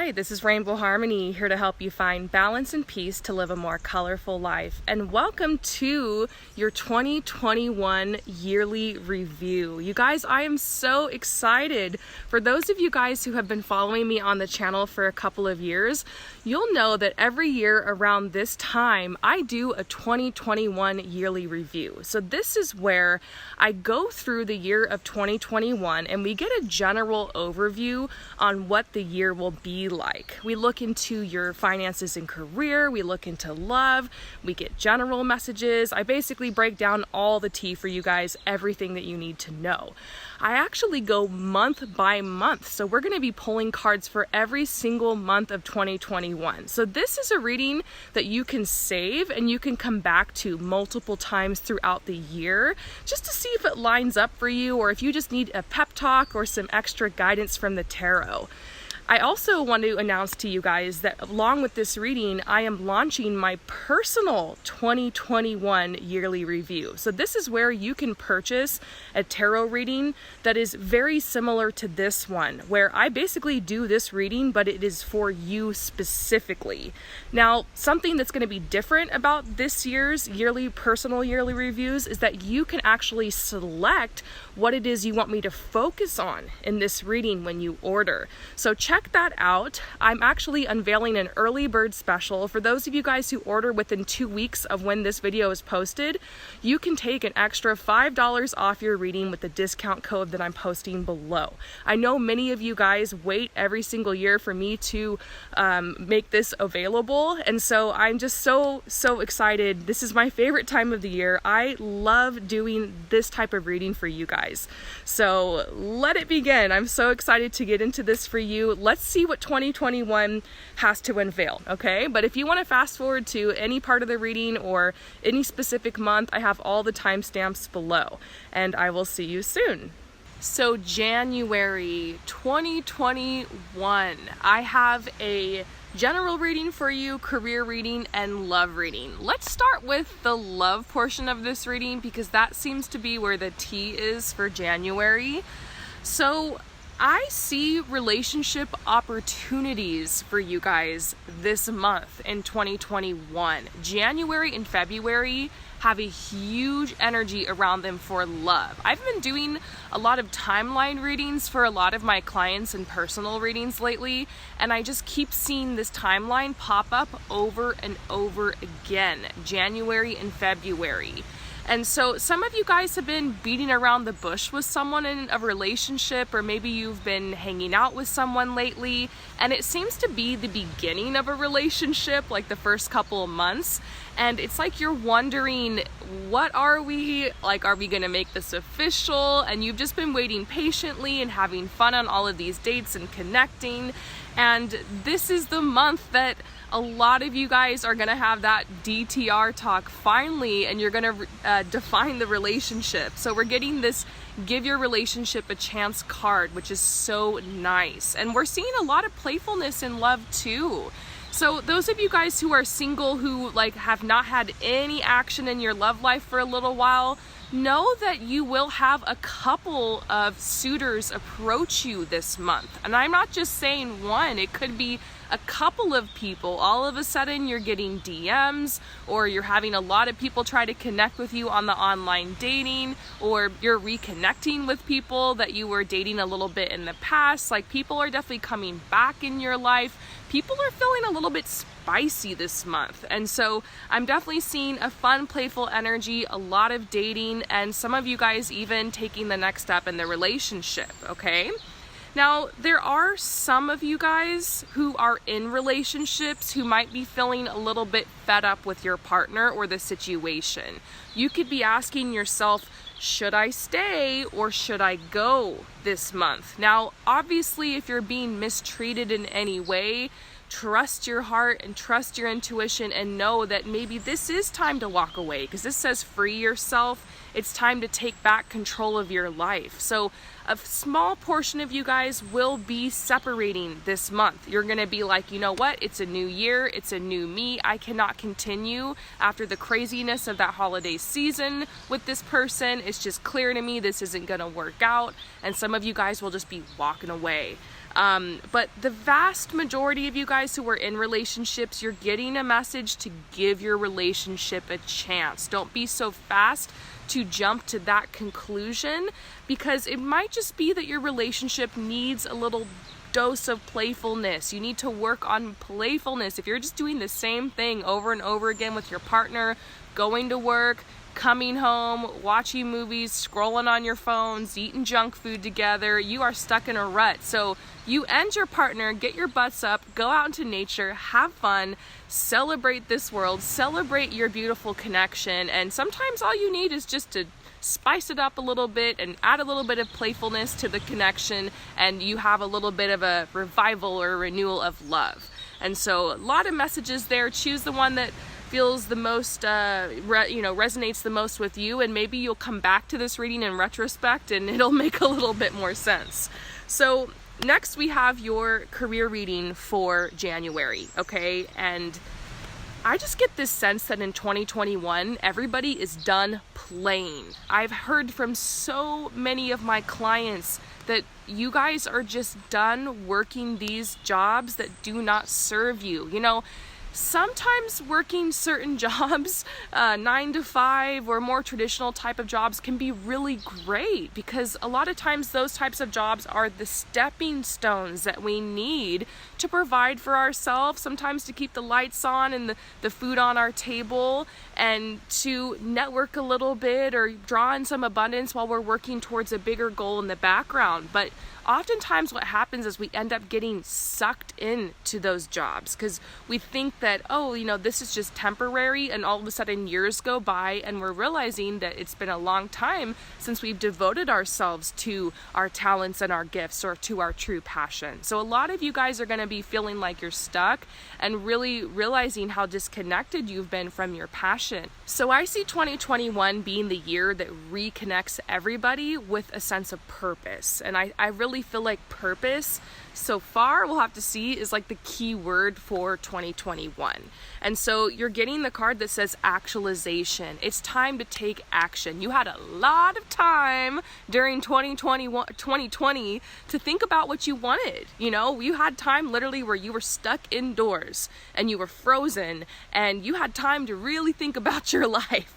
Hi, this is Rainbow Harmony, here to help you find balance and peace to live a more colorful life. And welcome to your 2021 yearly review. You guys, I am so excited. For those of you guys who have been following me on the channel for a couple of years, you'll know that every year around this time, I do a 2021 yearly review. So this is where I go through the year of 2021 and we get a general overview on what the year will be like. We look into your finances and career, we look into love, we get general messages. I basically break down all the tea for you guys, everything that you need to know. I actually go month by month, so we're going to be pulling cards for every single month of 2021. So this is a reading that you can save and you can come back to multiple times throughout the year just to see if it lines up for you or if you just need a pep talk or some extra guidance from the tarot. I also want to announce to you guys that along with this reading, I am launching my personal 2021 yearly review. So this is where you can purchase a tarot reading that is very similar to this one, where I basically do this reading, but it is for you specifically. Now, something that's going to be different about this year's personal yearly reviews is that you can actually select what it is you want me to focus on in this reading when you order. So check that out. I'm actually unveiling an early bird special. For those of you guys who order within 2 weeks of when this video is posted, you can take an extra $5 off your reading with the discount code that I'm posting below. I know many of you guys wait every single year for me to make this available, and so I'm just so excited. This is my favorite time of the year. I love doing this type of reading for you guys. So let it begin. I'm so excited to get into this for you. Let's see what 2021 has to unveil, okay? But if you want to fast forward to any part of the reading or any specific month, I have all the timestamps below, and I will see you soon. So January 2021, I have a general reading for you, career reading, and love reading. Let's start with the love portion of this reading because that seems to be where the tea is for January. So I see relationship opportunities for you guys this month in 2021. January and February have a huge energy around them for love. I've been doing a lot of timeline readings for a lot of my clients and personal readings lately, and I just keep seeing this timeline pop up over and over again, January and February. And so some of you guys have been beating around the bush with someone in a relationship, or maybe you've been hanging out with someone lately, and it seems to be the beginning of a relationship, like the first couple of months. And it's like you're wondering, what are we? Like, are we gonna make this official? And you've just been waiting patiently and having fun on all of these dates and connecting. And this is the month that a lot of you guys are gonna have that DTR talk finally, and you're gonna define the relationship. So we're getting this give your relationship a chance card, which is so nice. And we're seeing a lot of playfulness in love too. So those of you guys who are single, who have not had any action in your love life for a little while, know that you will have a couple of suitors approach you this month. And I'm not just saying one, it could be a couple of people. All of a sudden you're getting DMs, or you're having a lot of people try to connect with you on the online dating, or you're reconnecting with people that you were dating a little bit in the past. Like, people are definitely coming back in your life. People are feeling a little bit spicy this month. And so I'm definitely seeing a fun, playful energy, a lot of dating, and some of you guys even taking the next step in the relationship, okay? Now, there are some of you guys who are in relationships who might be feeling a little bit fed up with your partner or the situation. You could be asking yourself, should I stay or should I go this month? Now, obviously, if you're being mistreated in any way, trust your heart and trust your intuition and know that maybe this is time to walk away, because this says free yourself. It's time to take back control of your life. So a small portion of you guys will be separating this month. You're going to be like, you know what? It's a new year. It's a new me. I cannot continue after the craziness of that holiday season with this person. It's just clear to me this isn't going to work out. And some of you guys will just be walking away. But the vast majority of you guys who are in relationships, you're getting a message to give your relationship a chance. Don't be so fast to jump to that conclusion, because it might just be that your relationship needs a little dose of playfulness. You need to work on playfulness. If you're just doing the same thing over and over again with your partner, going to work, coming home, watching movies, scrolling on your phones, eating junk food together, you are stuck in a rut. So you and your partner, get your butts up, go out into nature, have fun, celebrate this world, celebrate your beautiful connection. And sometimes all you need is just to spice it up a little bit and add a little bit of playfulness to the connection, and you have a little bit of a revival or renewal of love. And so a lot of messages there. Choose the one that feels the most, resonates the most with you, and maybe you'll come back to this reading in retrospect and it'll make a little bit more sense. So next we have your career reading for January, okay? And I just get this sense that in 2021, everybody is done playing. I've heard from so many of my clients that you guys are just done working these jobs that do not serve you. You know, sometimes working certain jobs, 9 to 5 or more traditional type of jobs, can be really great, because a lot of times those types of jobs are the stepping stones that we need to provide for ourselves, sometimes to keep the lights on and the food on our table, and to network a little bit or draw in some abundance while we're working towards a bigger goal in the background. But oftentimes what happens is we end up getting sucked into those jobs because we think that, oh, you know, this is just temporary, and all of a sudden years go by and we're realizing that it's been a long time since we've devoted ourselves to our talents and our gifts or to our true passion. So a lot of you guys are going to be feeling like you're stuck and really realizing how disconnected you've been from your passion. So I see 2021 being the year that reconnects everybody with a sense of purpose. And I really feel like purpose so far, we'll have to see, is like the key word for 2021. And so you're getting the card that says actualization. It's time to take action. You had a lot of time during 2020 to think about what you wanted. You know, you had time literally where you were stuck indoors and you were frozen, and you had time to really think about your life.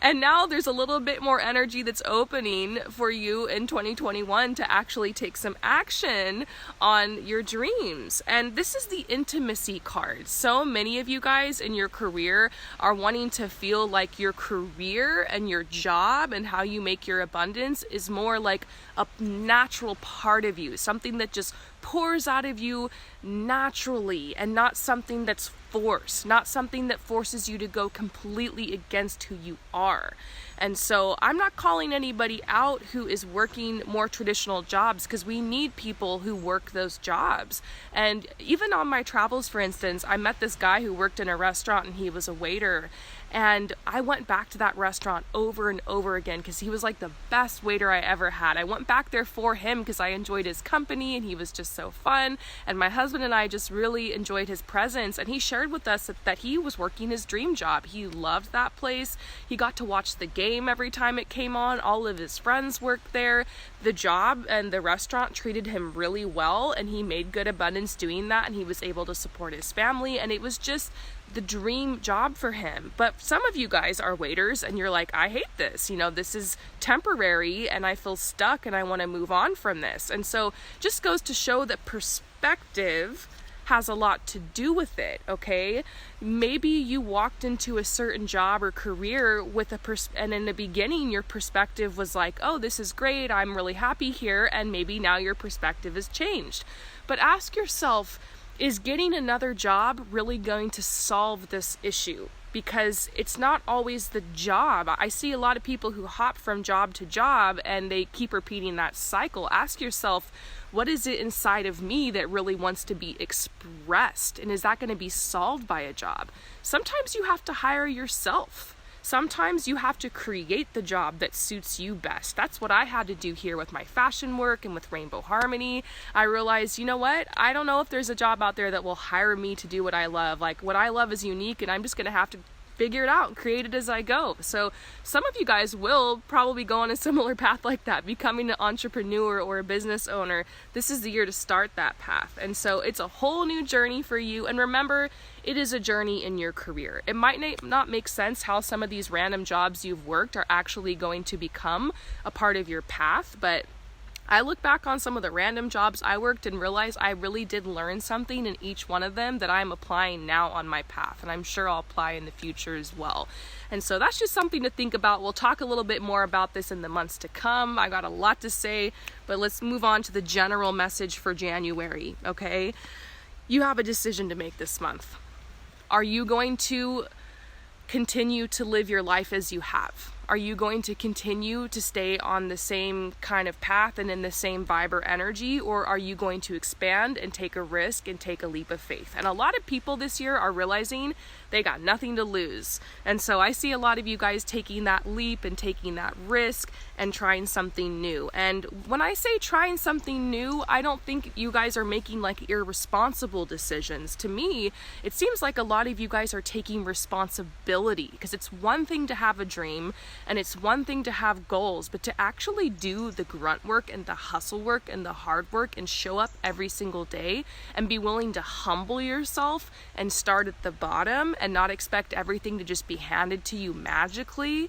And now there's a little bit more energy that's opening for you in 2021 to actually take some action on your dreams. And this is the intimacy card. So many of you guys in your career are wanting to feel like your career and your job and how you make your abundance is more like a natural part of you, something that just pours out of you naturally, and not something that's forced, not something that forces you to go completely against who you are. And so I'm not calling anybody out who is working more traditional jobs, because we need people who work those jobs. And even on my travels, for instance, I met this guy who worked in a restaurant and he was a waiter. And I went back to that restaurant over and over again because he was like the best waiter I ever had. I went back there for him because I enjoyed his company and he was just so fun. And my husband and I just really enjoyed his presence. And he shared with us that he was working his dream job. He loved that place. He got to watch the game every time it came on. All of his friends worked there. The job and the restaurant treated him really well, and he made good abundance doing that, and he was able to support his family, and it was just the dream job for him. But some of you guys are waiters and you're like, I hate this, you know, this is temporary and I feel stuck and I want to move on from this. And so just goes to show that perspective has a lot to do with it, okay? Maybe you walked into a certain job or career with and in the beginning your perspective was like, oh, this is great, I'm really happy here, and maybe now your perspective has changed. But ask yourself, is getting another job really going to solve this issue? Because it's not always the job. I see a lot of people who hop from job to job and they keep repeating that cycle. Ask yourself, what is it inside of me that really wants to be expressed? And is that going to be solved by a job? Sometimes you have to hire yourself. sometimes you have to create the job that suits you best. That's what I had to do here with my fashion work and with Rainbow Harmony. I realized, you know what? I don't know if there's a job out there that will hire me to do what I love. Like, what I love is unique, and I'm just gonna have to figure it out and create it as I go. So some of you guys will probably go on a similar path like that, becoming an entrepreneur or a business owner. This is the year to start that path. And so it's a whole new journey for you. And remember, it is a journey in your career. It might not make sense how some of these random jobs you've worked are actually going to become a part of your path, but I look back on some of the random jobs I worked and realize I really did learn something in each one of them that I'm applying now on my path, and I'm sure I'll apply in the future as well. And so that's just something to think about. We'll talk a little bit more about this in the months to come. I got a lot to say, but let's move on to the general message for January, okay? You have a decision to make this month. Are you going to continue to live your life as you have? Are you going to continue to stay on the same kind of path and in the same vibe or energy, or are you going to expand and take a risk and take a leap of faith? And a lot of people this year are realizing they got nothing to lose. And so I see a lot of you guys taking that leap and taking that risk and trying something new. And when I say trying something new, I don't think you guys are making like irresponsible decisions. To me, it seems like a lot of you guys are taking responsibility, because it's one thing to have a dream and it's one thing to have goals, but to actually do the grunt work and the hustle work and the hard work and show up every single day and be willing to humble yourself and start at the bottom and not expect everything to just be handed to you magically,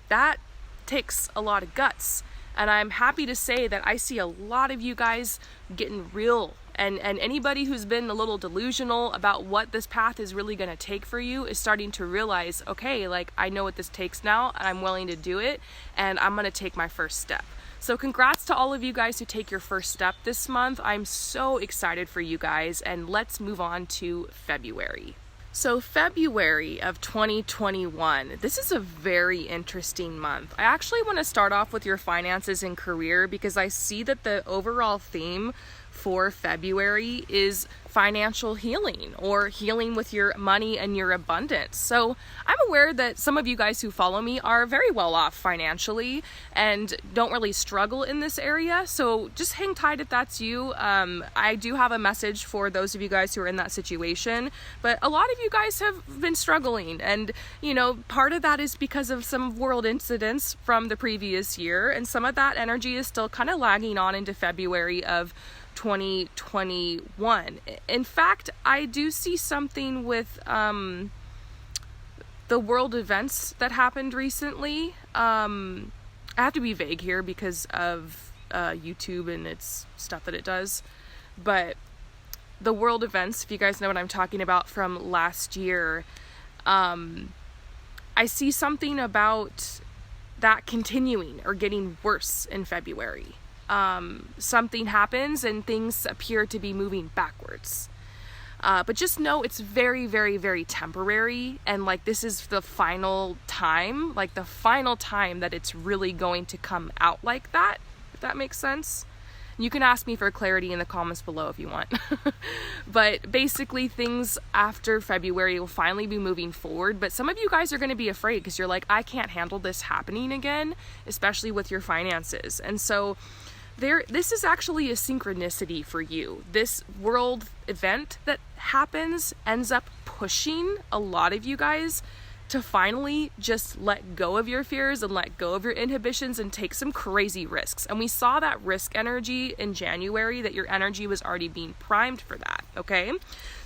that takes a lot of guts. And I'm happy to say that I see a lot of you guys getting real. And anybody who's been a little delusional about what this path is really going to take for you is starting to realize, okay, like, I know what this takes now, and I'm willing to do it, and I'm going to take my first step. So congrats to all of you guys who take your first step this month. I'm so excited for you guys, and let's move on to February. So February of 2021, this is a very interesting month. I actually want to start off with your finances and career, because I see that the overall theme for February is financial healing, or healing with your money and your abundance. So I'm aware that some of you guys who follow me are very well off financially and don't really struggle in this area. So just hang tight if that's you. I do have a message for those of you guys who are in that situation, but a lot of you guys have been struggling, and you know, part of that is because of some world incidents from the previous year, and some of that energy is still kind of lagging on into February of 2021. In fact, I do see something with the world events that happened recently. I have to be vague here because of YouTube and its stuff that it does, but the world events, if you guys know what I'm talking about from last year, I see something about that continuing or getting worse in February. Something happens and things appear to be moving backwards. But just know it's very, very, very temporary. And like, this is the final time, like the final time that it's really going to come out like that, if that makes sense. You can ask me for clarity in the comments below if you want. But basically, things after February will finally be moving forward. But some of you guys are going to be afraid because you're like, I can't handle this happening again, especially with your finances. And so this is actually a synchronicity for you. This world event that happens ends up pushing a lot of you guys to finally just let go of your fears and let go of your inhibitions and take some crazy risks. And we saw that risk energy in January, that your energy was already being primed for that, okay?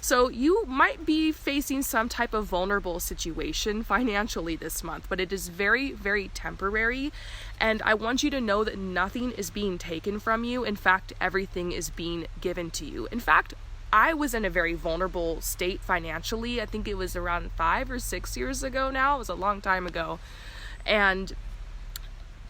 So you might be facing some type of vulnerable situation financially this month, but it is very, very temporary. And I want you to know that nothing is being taken from you. In fact, everything is being given to you. In fact, I was in a very vulnerable state financially. I think it was around 5 or 6 years ago now. It was a long time ago. And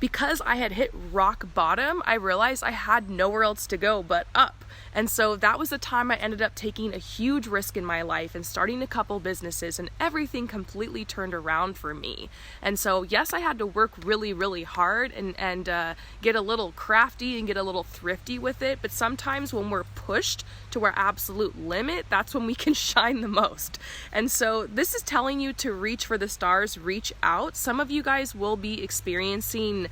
because I had hit rock bottom, I realized I had nowhere else to go but up. And so that was the time I ended up taking a huge risk in my life and starting a couple businesses, and everything completely turned around for me. And so yes, I had to work really, really hard and get a little crafty and get a little thrifty with it. But sometimes when we're pushed to our absolute limit, that's when we can shine the most. And so this is telling you to reach for the stars, reach out. Some of you guys will be experiencing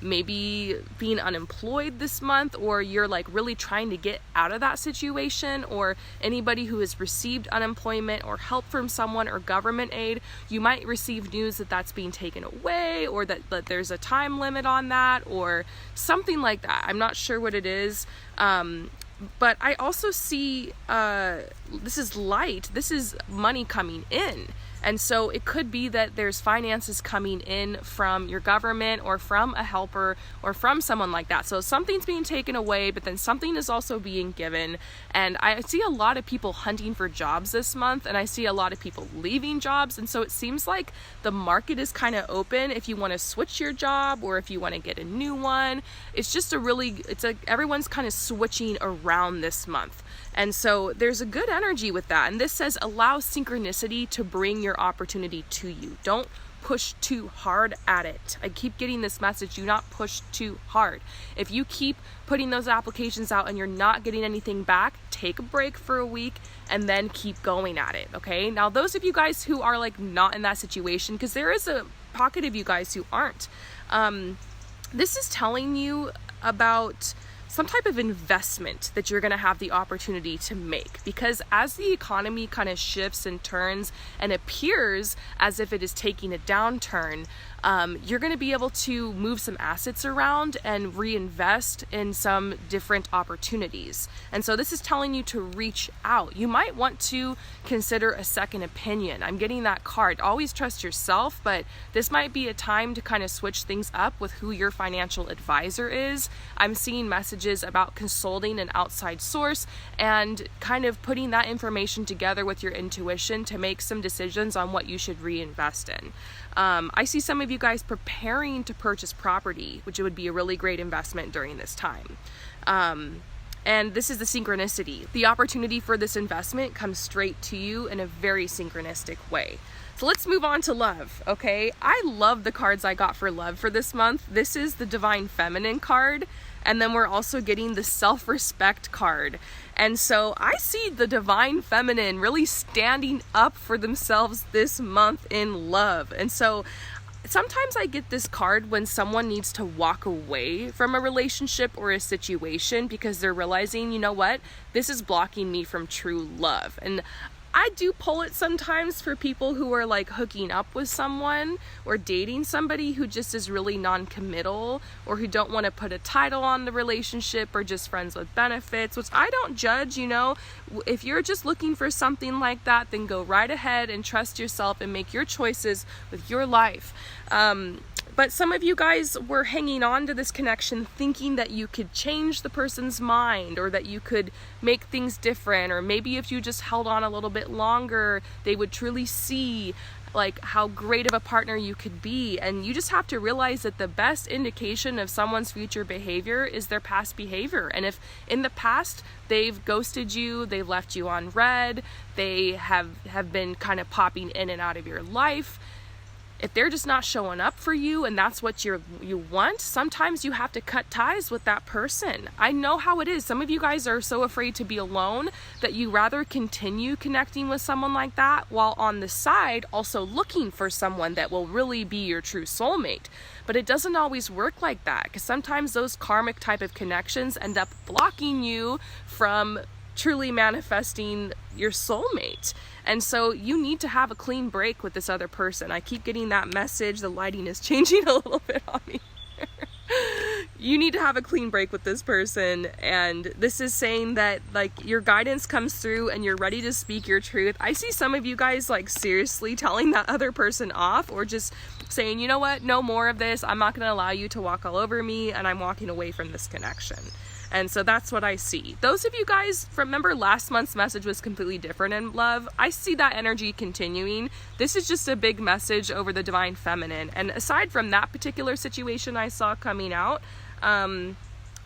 maybe being unemployed this month, or you're like really trying to get out of that situation, or anybody who has received unemployment or help from someone or government aid, you might receive news that that's being taken away, or that there's a time limit on that, or something like that. I'm not sure what it is. But I also see, this is light, this is money coming in. And so it could be that there's finances coming in from your government or from a helper or from someone like that. So something's being taken away, but then something is also being given. And I see a lot of people hunting for jobs this month, and I see a lot of people leaving jobs. And so it seems like the market is kind of open if you want to switch your job or if you want to get a new one. It's just everyone's kind of switching around this month. And so there's a good energy with that. And this says allow synchronicity to bring your opportunity to you. Don't push too hard at it. I keep getting this message, do not push too hard. If you keep putting those applications out and you're not getting anything back, take a break for a week and then keep going at it, okay? Now, those of you guys who are like not in that situation, because there is a pocket of you guys who aren't, this is telling you about some type of investment that you're going to have the opportunity to make, because as the economy kind of shifts and turns and appears as if it is taking a downturn, you're going to be able to move some assets around and reinvest in some different opportunities. And so this is telling you to reach out. You might want to consider a second opinion. I'm getting that card. Always trust yourself, but this might be a time to kind of switch things up with who your financial advisor is. I'm seeing messages about consulting an outside source and kind of putting that information together with your intuition to make some decisions on what you should reinvest in. I see some of you guys preparing to purchase property, which would be a really great investment during this time. And this is the synchronicity. The opportunity for this investment comes straight to you in a very synchronistic way. So let's move on to love, okay? I love the cards I got for love for this month. This is the Divine Feminine card, and then we're also getting the Self-Respect card. And so I see the Divine Feminine really standing up for themselves this month in love. And so sometimes I get this card when someone needs to walk away from a relationship or a situation because they're realizing, you know what, this is blocking me from true love. And I do pull it sometimes for people who are like hooking up with someone or dating somebody who just is really non-committal, or who don't want to put a title on the relationship, or just friends with benefits, which I don't judge, you know. If you're just looking for something like that, then go right ahead and trust yourself and make your choices with your life. But some of you guys were hanging on to this connection thinking that you could change the person's mind, or that you could make things different, or maybe if you just held on a little bit longer, they would truly see like how great of a partner you could be. And you just have to realize that the best indication of someone's future behavior is their past behavior. And if in the past they've ghosted you, they left you on red, they have been kind of popping in and out of your life, if they're just not showing up for you and that's what you want, sometimes you have to cut ties with that person. I know how it is. Some of you guys are so afraid to be alone that you rather continue connecting with someone like that, while on the side also looking for someone that will really be your true soulmate. But it doesn't always work like that, because sometimes those karmic type of connections end up blocking you from truly manifesting your soulmate. And so you need to have a clean break with this other person. I keep getting that message. The lighting is changing a little bit on me. You need to have a clean break with this person. And this is saying that like your guidance comes through and you're ready to speak your truth. I see some of you guys like seriously telling that other person off, or just saying, you know what, no more of this. I'm not going to allow you to walk all over me, and I'm walking away from this connection. And so that's what I see. Those of you guys, remember last month's message was completely different in love. I see that energy continuing. This is just a big message over the divine feminine. And aside from that particular situation I saw coming out,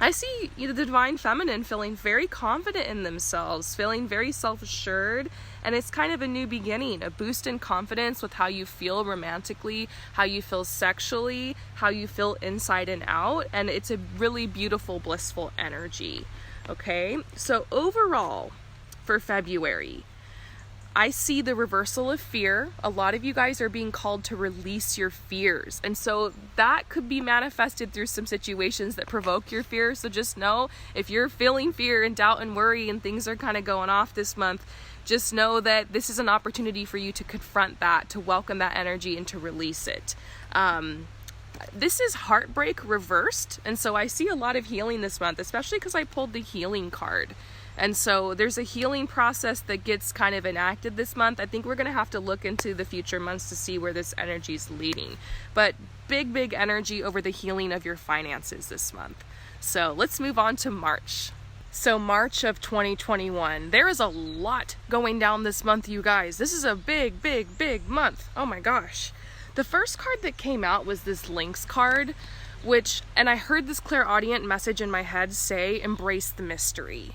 I see the divine feminine feeling very confident in themselves, feeling very self-assured, and it's kind of a new beginning, a boost in confidence with how you feel romantically, how you feel sexually, how you feel inside and out, and it's a really beautiful, blissful energy, okay? So overall, for February, I see the reversal of fear. A lot of you guys are being called to release your fears. And so that could be manifested through some situations that provoke your fear. So just know if you're feeling fear and doubt and worry and things are kind of going off this month, just know that this is an opportunity for you to confront that, to welcome that energy and to release it. This is heartbreak reversed. And so I see a lot of healing this month, especially because I pulled the healing card. And so there's a healing process that gets kind of enacted this month. I think we're going to have to look into the future months to see where this energy is leading. But big energy over the healing of your finances this month. So let's move on to March. So March of 2021. There is a lot going down this month, you guys. This is a big month. Oh my gosh. The first card that came out was this Lynx card, and I heard this clairaudient message in my head say, embrace the mystery.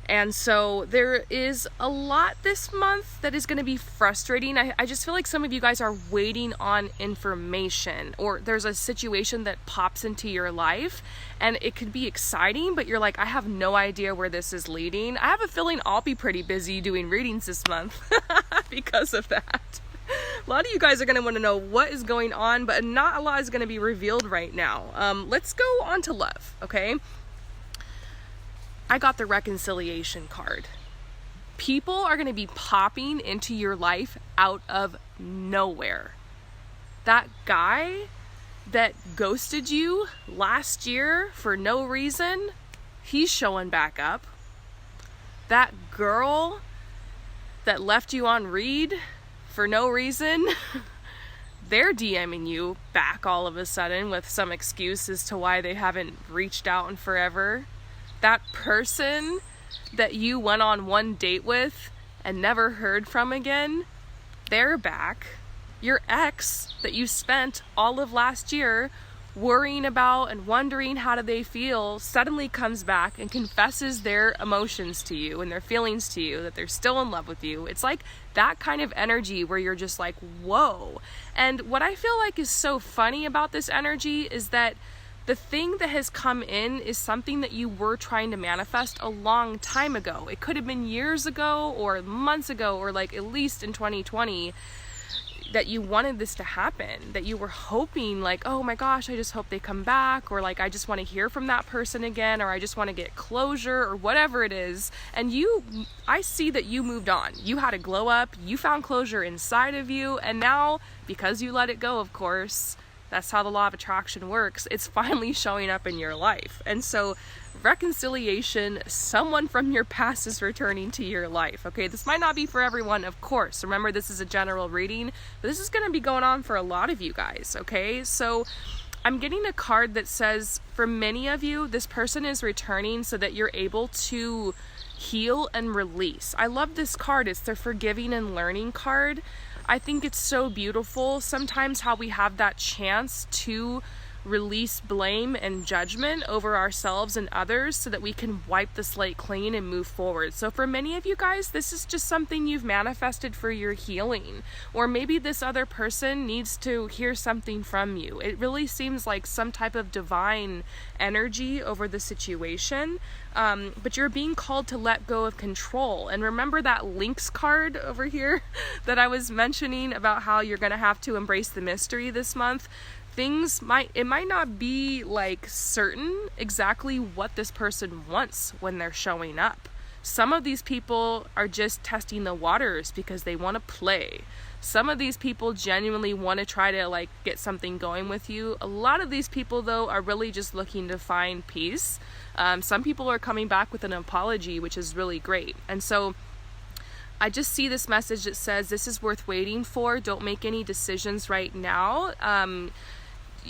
And so there is a lot this month that is going to be frustrating. I just feel like some of you guys are waiting on information, or there's a situation that pops into your life and it could be exciting, but you're like, I have no idea where this is leading. I have a feeling I'll be pretty busy doing readings this month because of that. A lot of you guys are going to want to know what is going on, but not a lot is going to be revealed right now. Let's go on to love, okay? I got the reconciliation card. People are going to be popping into your life out of nowhere. That guy that ghosted you last year for no reason, he's showing back up. That girl that left you on read for no reason, they're DMing you back all of a sudden with some excuse as to why they haven't reached out in forever. That person that you went on one date with and never heard from again, they're back. Your ex that you spent all of last year worrying about and wondering how do they feel suddenly comes back and confesses their emotions to you and their feelings to you, that they're still in love with you. It's like that kind of energy where you're just like, whoa. And what I feel like is so funny about this energy is that the thing that has come in is something that you were trying to manifest a long time ago. It could have been years ago or months ago, or like at least in 2020 that you wanted this to happen, that you were hoping like, oh my gosh, I just hope they come back, or like I just want to hear from that person again, or I just want to get closure, or whatever it is. And I see that you moved on. You had a glow up, you found closure inside of you, and now because you let it go, of course, that's how the law of attraction works, it's finally showing up in your life. And so reconciliation, someone from your past is returning to your life. Okay, this might not be for everyone, of course. Remember, this is a general reading, but this is going to be going on for a lot of you guys. Okay, so I'm getting a card that says for many of you, this person is returning so that you're able to heal and release. I love this card. It's the forgiving and learning card. I think it's so beautiful sometimes how we have that chance to release blame and judgment over ourselves and others so that we can wipe the slate clean and move forward. So for many of you guys, this is just something you've manifested for your healing, or maybe this other person needs to hear something from you. It really seems like some type of divine energy over the situation, but you're being called to let go of control. And remember that Lynx card over here that I was mentioning about how you're going to have to embrace the mystery this month. It might not be like certain exactly what this person wants when they're showing up. Some of these people are just testing the waters because they want to play. Some of these people genuinely want to try to like get something going with you. A lot of these people though are really just looking to find peace. Some people are coming back with an apology, which is really great. And so I just see this message that says this is worth waiting for. Don't make any decisions right now.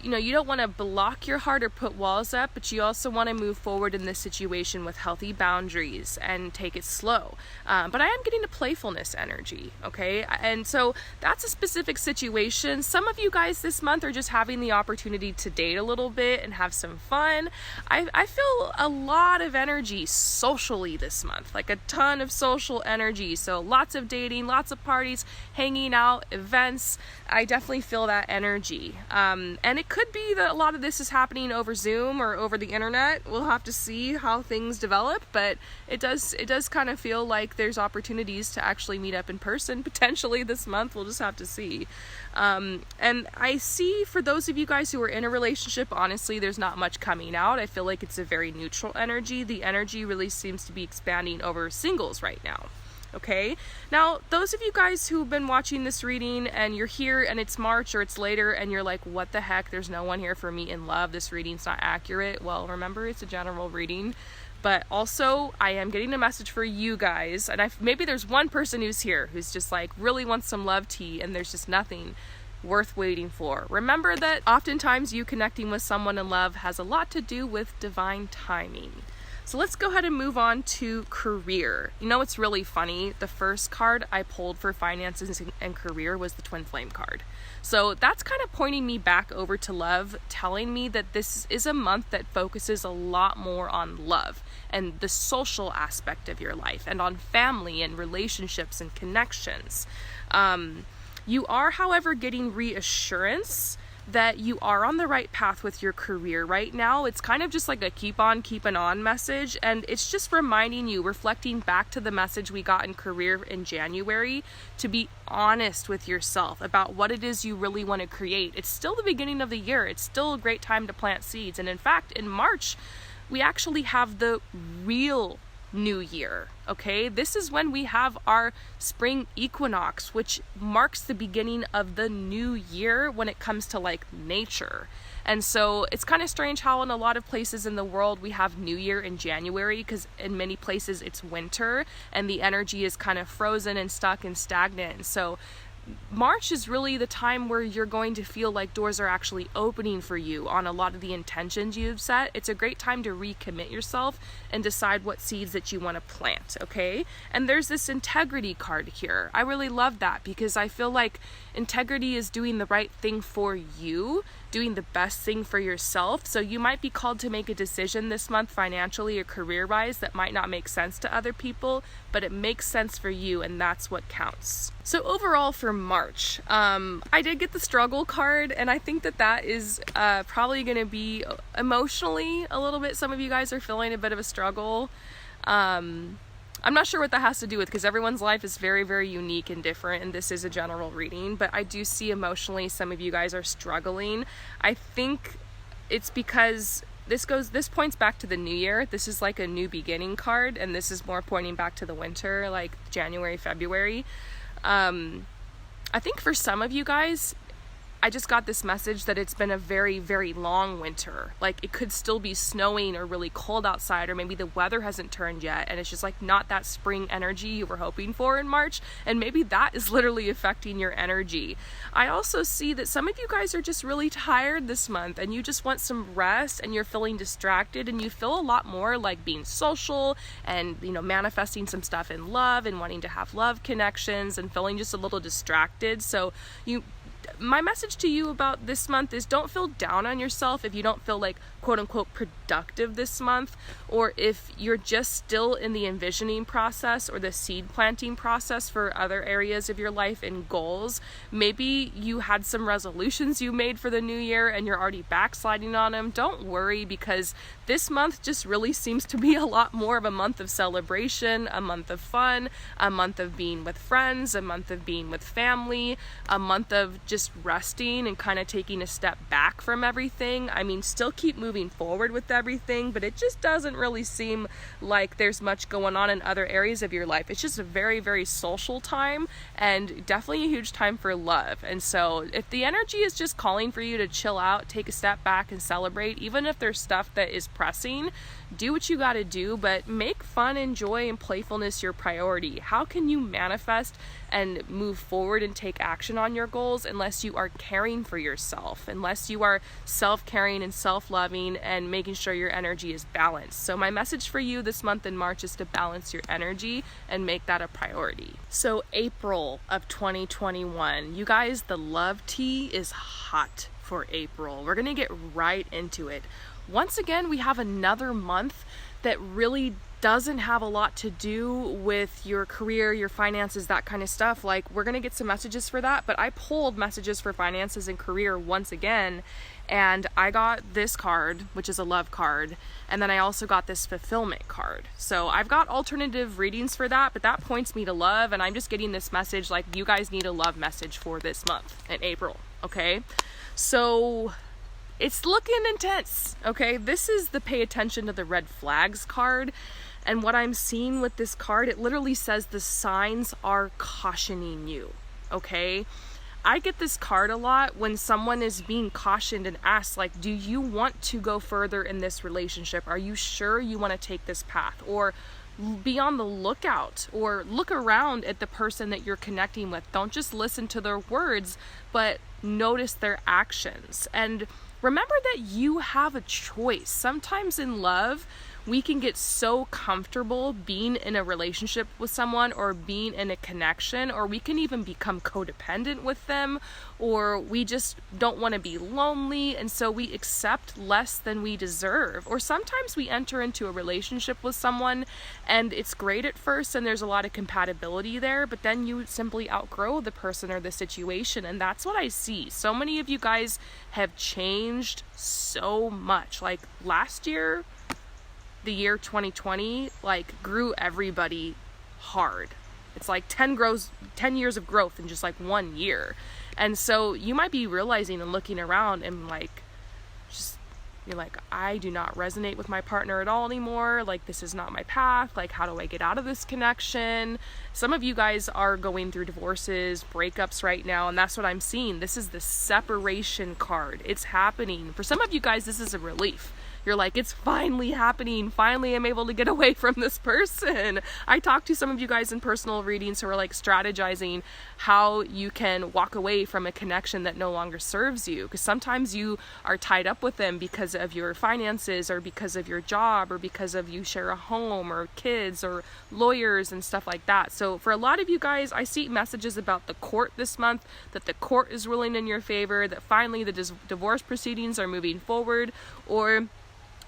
you don't want to block your heart or put walls up, but you also want to move forward in this situation with healthy boundaries and take it slow. But I am getting a playfulness energy, okay? And so that's a specific situation. Some of you guys this month are just having the opportunity to date a little bit and have some fun. I feel a lot of energy socially this month, like a ton of social energy. So lots of dating, lots of parties, hanging out, events. I definitely feel that energy. And it could be that a lot of this is happening over Zoom or over the internet. We'll have to see how things develop, but it does kind of feel like there's opportunities to actually meet up in person potentially this month. We'll just have to see. And I see for those of you guys who are in a relationship, honestly, there's not much coming out. I feel like it's a very neutral energy. The energy really seems to be expanding over singles right now. Okay, now those of you guys who've been watching this reading and you're here and it's March or it's later and you're like, what the heck, there's no one here for me in love, this reading's not accurate. Well, remember, it's a general reading, but also I am getting a message for you guys, and maybe there's one person who's here who's just like really wants some love tea and there's just nothing worth waiting for. Remember that oftentimes you connecting with someone in love has a lot to do with divine timing. So let's go ahead and move on to career. You know, it's really funny. The first card I pulled for finances and career was the Twin Flame card. So that's kind of pointing me back over to love, telling me that this is a month that focuses a lot more on love and the social aspect of your life and on family and relationships and connections. You are, however, getting reassurance that you are on the right path with your career right now. It's kind of just like a keep on keeping on message, and it's just reminding you, reflecting back to the message we got in career in January, to be honest with yourself about what it is you really want to create. It's still the beginning of the year. It's still a great time to plant seeds. And in fact, in March, we actually have the real new year. Okay, this is when we have our spring equinox, which marks the beginning of the new year when it comes to like nature. And so it's kind of strange how in a lot of places in the world we have New Year in January, because in many places it's winter and the energy is kind of frozen and stuck and stagnant. So March is really the time where you're going to feel like doors are actually opening for you on a lot of the intentions you've set. It's a great time to recommit yourself and decide what seeds that you want to plant, okay? And there's this integrity card here. I really love that because I feel like integrity is doing the right thing for you, doing the best thing for yourself. So you might be called to make a decision this month financially or career-wise that might not make sense to other people, but it makes sense for you, and that's what counts. So overall for March, I did get the struggle card, and I think that is probably going to be emotionally a little bit. Some of you guys are feeling a bit of a struggle. I'm not sure what that has to do with, because everyone's life is very, very unique and different, and this is a general reading, but I do see emotionally some of you guys are struggling. I think it's because this points back to the new year. This is like a new beginning card, and this is more pointing back to the winter, like January, February. I think for some of you guys, I just got this message that it's been a very, very long winter. Like it could still be snowing or really cold outside, or maybe the weather hasn't turned yet and it's just like not that spring energy you were hoping for in March, and maybe that is literally affecting your energy. I also see that some of you guys are just really tired this month and you just want some rest, and you're feeling distracted, and you feel a lot more like being social and, manifesting some stuff in love and wanting to have love connections and feeling just a little distracted. So my message to you about this month is don't feel down on yourself if you don't feel like quote unquote productive this month, or if you're just still in the envisioning process or the seed planting process for other areas of your life and goals. Maybe you had some resolutions you made for the new year and you're already backsliding on them. Don't worry, because this month just really seems to be a lot more of a month of celebration, a month of fun, a month of being with friends, a month of being with family, a month of just resting and kind of taking a step back from everything. I mean, still keep moving forward with everything, but it just doesn't really seem like there's much going on in other areas of your life. It's just a very, very social time, and definitely a huge time for love. And so if the energy is just calling for you to chill out, take a step back and celebrate, even if there's stuff that is pressing, do what you got to do, but make fun and joy and playfulness your priority. How can you manifest and move forward and take action on your goals unless you are caring for yourself, unless you are self-caring and self-loving and making sure your energy is balanced? So my message for you this month in March is to balance your energy and make that a priority. So April of 2021, you guys, the love tea is hot for April. We're gonna get right into it. Once again, we have another month that really doesn't have a lot to do with your career, your finances, that kind of stuff. Like, we're gonna get some messages for that, but I pulled messages for finances and career once again, and I got this card, which is a love card, and then I also got this fulfillment card. So I've got alternative readings for that, but that points me to love, and I'm just getting this message, like, you guys need a love message for this month in April, okay? So it's looking intense, okay? This is the pay attention to the red flags card. And what I'm seeing with this card, it literally says the signs are cautioning you, okay? I get this card a lot when someone is being cautioned and asked, like, do you want to go further in this relationship? Are you sure you want to take this path? Or be on the lookout, or look around at the person that you're connecting with. Don't just listen to their words, but notice their actions. And remember that you have a choice. Sometimes in love, we can get so comfortable being in a relationship with someone or being in a connection, or we can even become codependent with them, or we just don't want to be lonely, and so we accept less than we deserve. Or sometimes we enter into a relationship with someone and it's great at first and there's a lot of compatibility there, but then you simply outgrow the person or the situation, and that's what I see. So many of you guys have changed so much. Like last year, the year 2020, like, grew everybody hard. It's like 10 years of growth in just like 1 year. And so you might be realizing and looking around and like, just, you're like, I do not resonate with my partner at all anymore. Like, this is not my path. Like, how do I get out of this connection? Some of you guys are going through divorces, breakups right now, and that's what I'm seeing. This is the separation card. It's happening. For some of you guys, this is a relief. You're like, it's finally happening. Finally, I'm able to get away from this person. I talked to some of you guys in personal readings who are like strategizing how you can walk away from a connection that no longer serves you. Because sometimes you are tied up with them because of your finances, or because of your job, or because of you share a home or kids or lawyers and stuff like that. So for a lot of you guys, I see messages about the court this month, that the court is ruling in your favor, that finally the divorce proceedings are moving forward. Or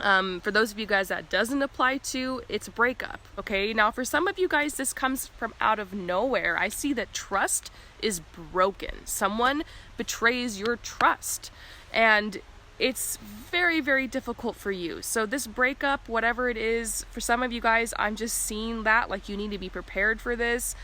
for those of you guys that doesn't apply to, it's a breakup, okay? Now, for some of you guys, this comes from out of nowhere. I see that trust is broken. Someone betrays your trust, and it's very, very difficult for you. So this breakup, whatever it is, for some of you guys, I'm just seeing that, like, you need to be prepared for this.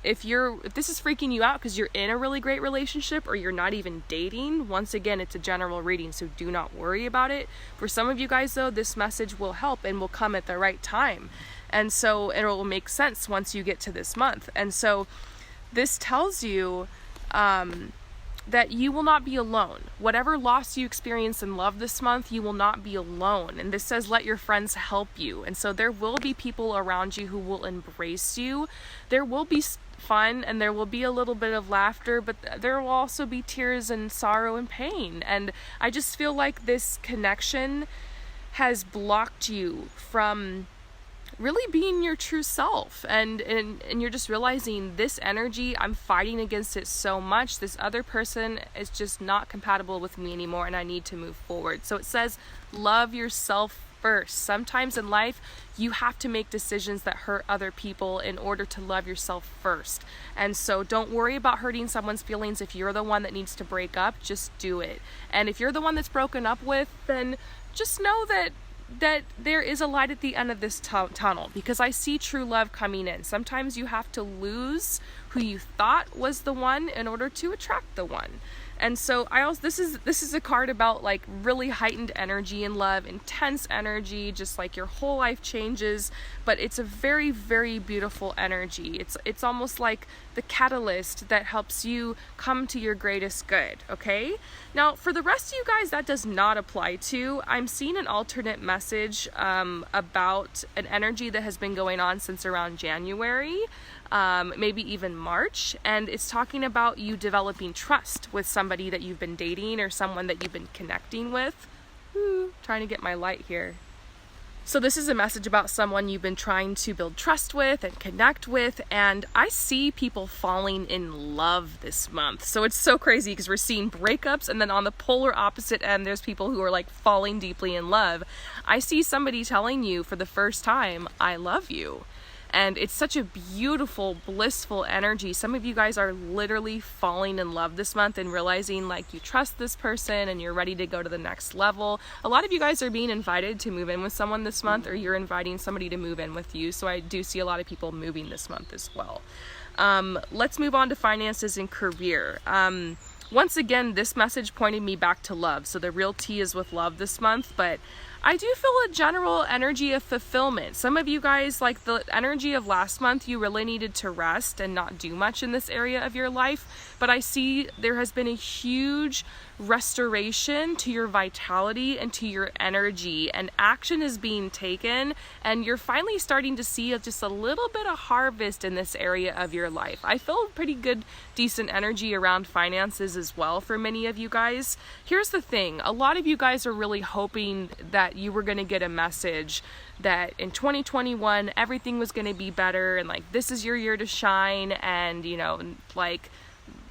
If this is freaking you out because you're in a really great relationship or you're not even dating, once again, it's a general reading, so do not worry about it. For some of you guys, though, this message will help and will come at the right time. And so it will make sense once you get to this month. And so this tells you that you will not be alone. Whatever loss you experience in love this month, you will not be alone. And this says, let your friends help you. And so there will be people around you who will embrace you. There will be fun and there will be a little bit of laughter, but there will also be tears and sorrow and pain. And I just feel like this connection has blocked you from really being your true self, and you're just realizing this energy, I'm fighting against it so much. This other person is just not compatible with me anymore, and I need to move forward. So it says, love yourself first. Sometimes in life, you have to make decisions that hurt other people in order to love yourself first. And so don't worry about hurting someone's feelings. If you're the one that needs to break up, just do it. And if you're the one that's broken up with, then just know that there is a light at the end of this tunnel, because I see true love coming in. Sometimes you have to lose who you thought was the one in order to attract the one. And so this is a card about like really heightened energy in love, intense energy, just like your whole life changes, but it's a very, very beautiful energy. It's almost like the catalyst that helps you come to your greatest good, okay? Now, for the rest of you guys, that does not apply to. I'm seeing an alternate message about an energy that has been going on since around January, maybe even March, and it's talking about you developing trust with somebody that you've been dating or someone that you've been connecting with. Trying to get my light here. So this is a message about someone you've been trying to build trust with and connect with, and I see people falling in love this month. So it's so crazy because we're seeing breakups, and then on the polar opposite end, there's people who are like falling deeply in love. I see somebody telling you for the first time, I love you. And it's such a beautiful, blissful energy. Some of you guys are literally falling in love this month and realizing like you trust this person and you're ready to go to the next level. A lot of you guys are being invited to move in with someone this month, or you're inviting somebody to move in with you. So I do see a lot of people moving this month as well. Let's move on to finances and career. Once again, this message pointed me back to love. So the real tea is with love this month, but I do feel a general energy of fulfillment. Some of you guys, like the energy of last month, you really needed to rest and not do much in this area of your life. But I see there has been a huge restoration to your vitality and to your energy, and action is being taken, and you're finally starting to see just a little bit of harvest in this area of your life. I feel pretty good, decent energy around finances as well for many of you guys. Here's the thing, a lot of you guys are really hoping that you were going to get a message that in 2021 everything was going to be better, and like this is your year to shine, and you know, like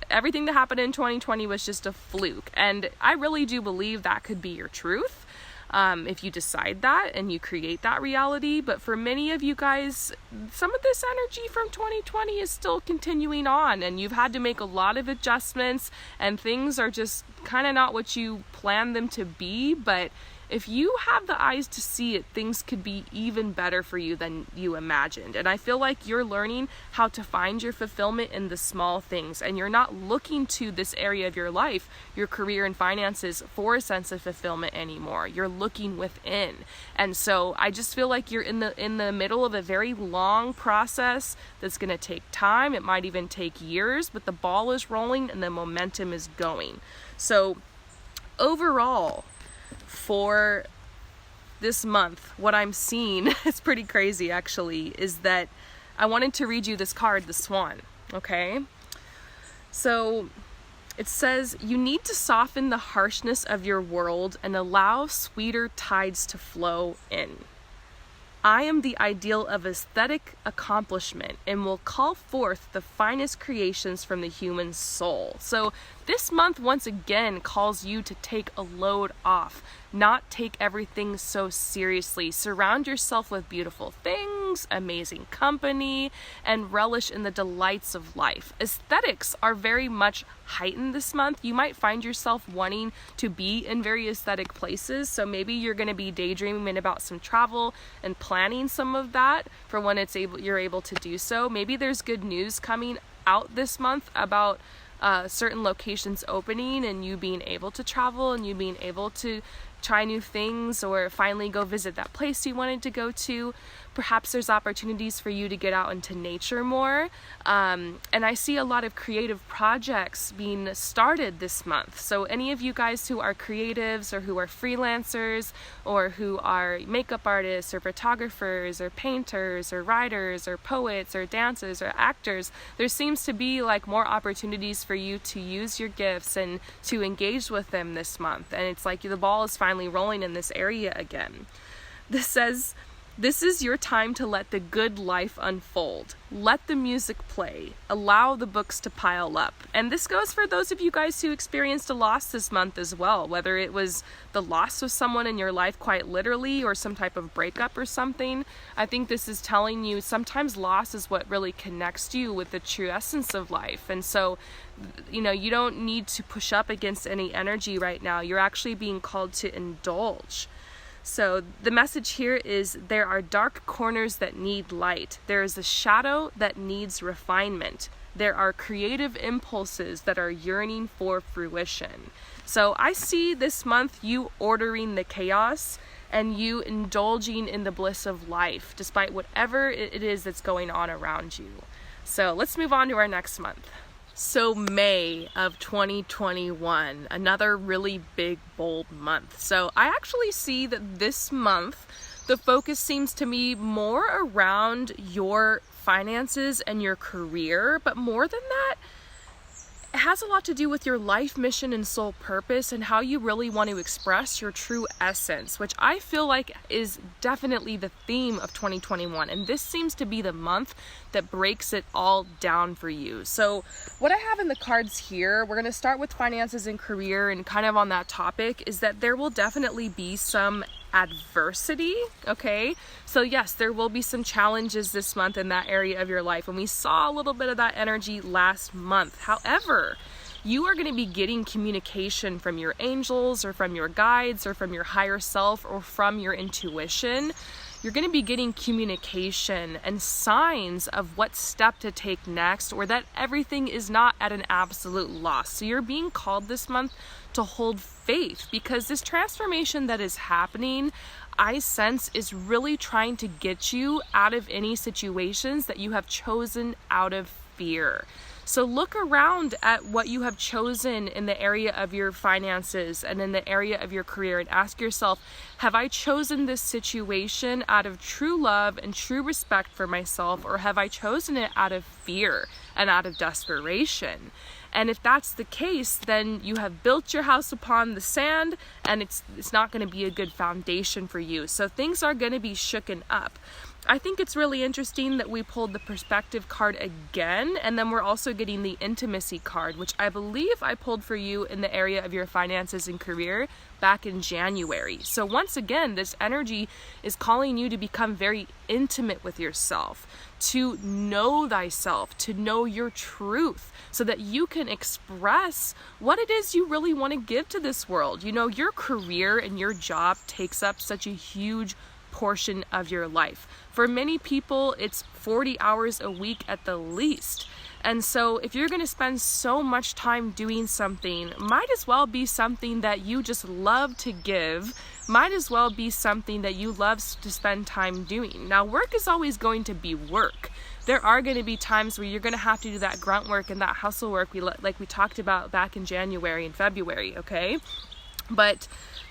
everything that happened in 2020 was just a fluke. And I really do believe that could be your truth if you decide that and you create that reality. But for many of you guys, some of this energy from 2020 is still continuing on, and you've had to make a lot of adjustments, and things are just kind of not what you planned them to be. But if you have the eyes to see it, things could be even better for you than you imagined. And I feel like you're learning how to find your fulfillment in the small things, and you're not looking to this area of your life, your career and finances, for a sense of fulfillment anymore. You're looking within. And so I just feel like you're in the middle of a very long process that's going to take time. It might even take years, but the ball is rolling and the momentum is going. So overall, for this month, what I'm seeing, it's pretty crazy actually, is that I wanted to read you this card, the Swan, okay? So it says, you need to soften the harshness of your world and allow sweeter tides to flow in. I am the ideal of aesthetic accomplishment and will call forth the finest creations from the human soul. So this month once again calls you to take a load off, not take everything so seriously. Surround yourself with beautiful things, amazing company, and relish in the delights of life. Aesthetics are very much heightened this month. You might find yourself wanting to be in very aesthetic places, so maybe you're going to be daydreaming about some travel and planning some of that for when you're able to do so. Maybe there's good news coming out this month about certain locations opening and you being able to travel and you being able to try new things or finally go visit that place you wanted to go to. Perhaps there's opportunities for you to get out into nature more. And I see a lot of creative projects being started this month. So any of you guys who are creatives or who are freelancers or who are makeup artists or photographers or painters or writers or poets or dancers or actors, there seems to be like more opportunities for you to use your gifts and to engage with them this month. And it's like the ball is finally rolling in this area again. This says, this is your time to let the good life unfold. Let the music play. Allow the books to pile up. And this goes for those of you guys who experienced a loss this month as well, whether it was the loss of someone in your life quite literally or some type of breakup or something. I think this is telling you sometimes loss is what really connects you with the true essence of life. And so, you know, you don't need to push up against any energy right now. You're actually being called to indulge. So the message here is there are dark corners that need light. There is a shadow that needs refinement. There are creative impulses that are yearning for fruition. So I see this month you ordering the chaos and you indulging in the bliss of life, despite whatever it is that's going on around you. So let's move on to our next month. So May of 2021, another really big, bold month. So I actually see that this month, the focus seems to me more around your finances and your career, but more than that, it has a lot to do with your life mission and soul purpose and how you really want to express your true essence, which I feel like is definitely the theme of 2021. And this seems to be the month that breaks it all down for you. So what I have in the cards here, we're going to start with finances and career, and kind of on that topic is that there will definitely be some adversity, okay? So yes, there will be some challenges this month in that area of your life, and we saw a little bit of that energy last month. However, you are going to be getting communication from your angels or from your guides or from your higher self or from your intuition. You're going to be getting communication and signs of what step to take next, or that everything is not at an absolute loss. So you're being called this month to hold faith, because this transformation that is happening, I sense, is really trying to get you out of any situations that you have chosen out of fear. So look around at what you have chosen in the area of your finances and in the area of your career and ask yourself, have I chosen this situation out of true love and true respect for myself, or have I chosen it out of fear and out of desperation? And if that's the case, then you have built your house upon the sand, and it's not going to be a good foundation for you. So things are going to be shooken up. I think it's really interesting that we pulled the perspective card again, and then we're also getting the intimacy card, which I believe I pulled for you in the area of your finances and career back in January. So once again, this energy is calling you to become very intimate with yourself, to know thyself, to know your truth, so that you can express what it is you really want to give to this world. You know, your career and your job takes up such a huge portion of your life. For many people, it's 40 hours a week at the least. And so if you're going to spend so much time doing something, might as well be something that you just love to give, might as well be something that you love to spend time doing. Now, work is always going to be work. There are going to be times where you're going to have to do that grunt work and that hustle work like we talked about back in January and February, okay? But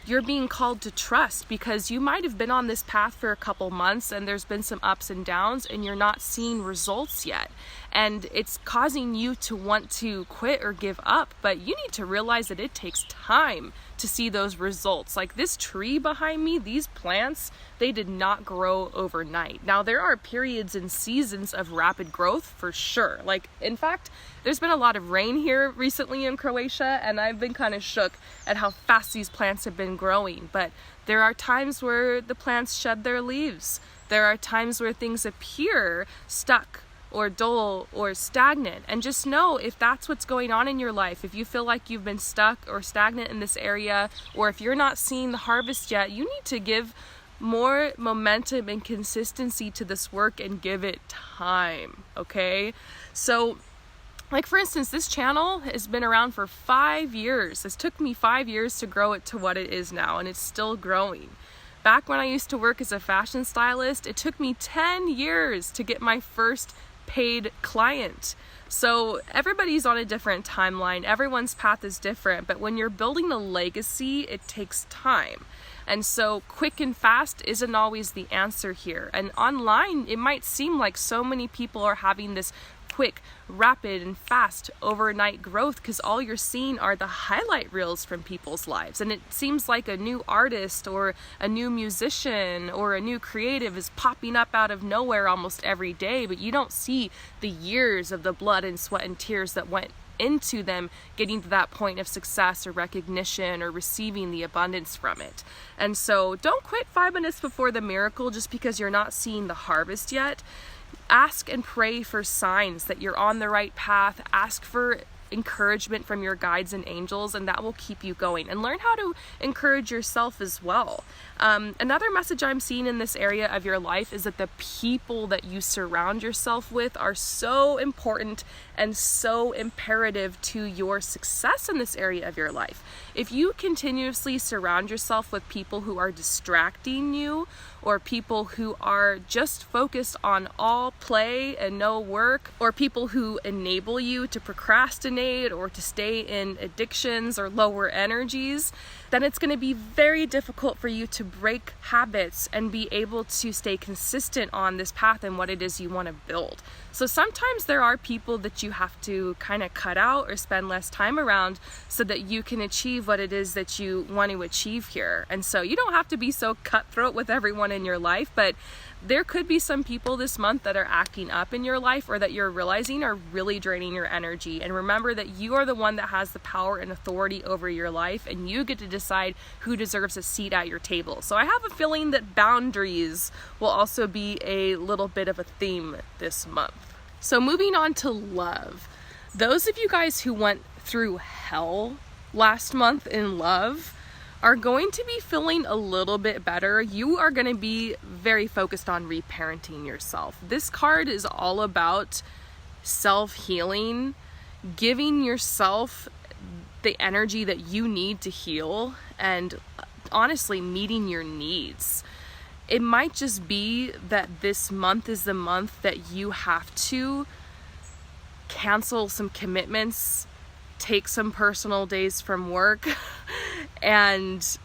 you're being called to trust, because you might have been on this path for a couple months and there's been some ups and downs and you're not seeing results yet. And it's causing you to want to quit or give up, but you need to realize that it takes time to see those results. Like this tree behind me, these plants, they did not grow overnight. Now there are periods and seasons of rapid growth for sure. Like in fact, there's been a lot of rain here recently in Croatia, and I've been kind of shook at how fast these plants have been growing. But there are times where the plants shed their leaves. There are times where things appear stuck or dull or stagnant. And just know, if that's what's going on in your life, if you feel like you've been stuck or stagnant in this area, or if you're not seeing the harvest yet, you need to give more momentum and consistency to this work and give it time, okay? So like for instance, this channel has been around for 5 years. It took me 5 years to grow it to what it is now, and it's still growing. Back when I used to work as a fashion stylist, it took me 10 years to get my first paid client. So everybody's on a different timeline. Everyone's path is different, but when you're building a legacy, it takes time. And so quick and fast isn't always the answer here. And online, it might seem like so many people are having this quick, rapid, and fast overnight growth because all you're seeing are the highlight reels from people's lives. And it seems like a new artist or a new musician or a new creative is popping up out of nowhere almost every day, but you don't see the years of the blood and sweat and tears that went into them getting to that point of success or recognition or receiving the abundance from it. And so don't quit 5 minutes before the miracle just because you're not seeing the harvest yet. Ask and pray for signs that you're on the right path. Ask for encouragement from your guides and angels, and that will keep you going. And learn how to encourage yourself as well. Another message I'm seeing in this area of your life is that the people that you surround yourself with are so important and so imperative to your success in this area of your life. If you continuously surround yourself with people who are distracting you, or people who are just focused on all play and no work, or people who enable you to procrastinate or to stay in addictions or lower energies, then it's going to be very difficult for you to break habits and be able to stay consistent on this path and what it is you want to build. So sometimes there are people that you have to kind of cut out or spend less time around so that you can achieve what it is that you want to achieve here. And so you don't have to be so cutthroat with everyone in your life, but there could be some people this month that are acting up in your life or that you're realizing are really draining your energy. And remember that you are the one that has the power and authority over your life, and you get to decide who deserves a seat at your table. So I have a feeling that boundaries will also be a little bit of a theme this month. So moving on to love. Those of you guys who went through hell last month in love are going to be feeling a little bit better. You are going to be very focused on reparenting yourself. This card is all about self-healing, giving yourself the energy that you need to heal, and honestly meeting your needs. It might just be that this month is the month that you have to cancel some commitments, take some personal days from work, and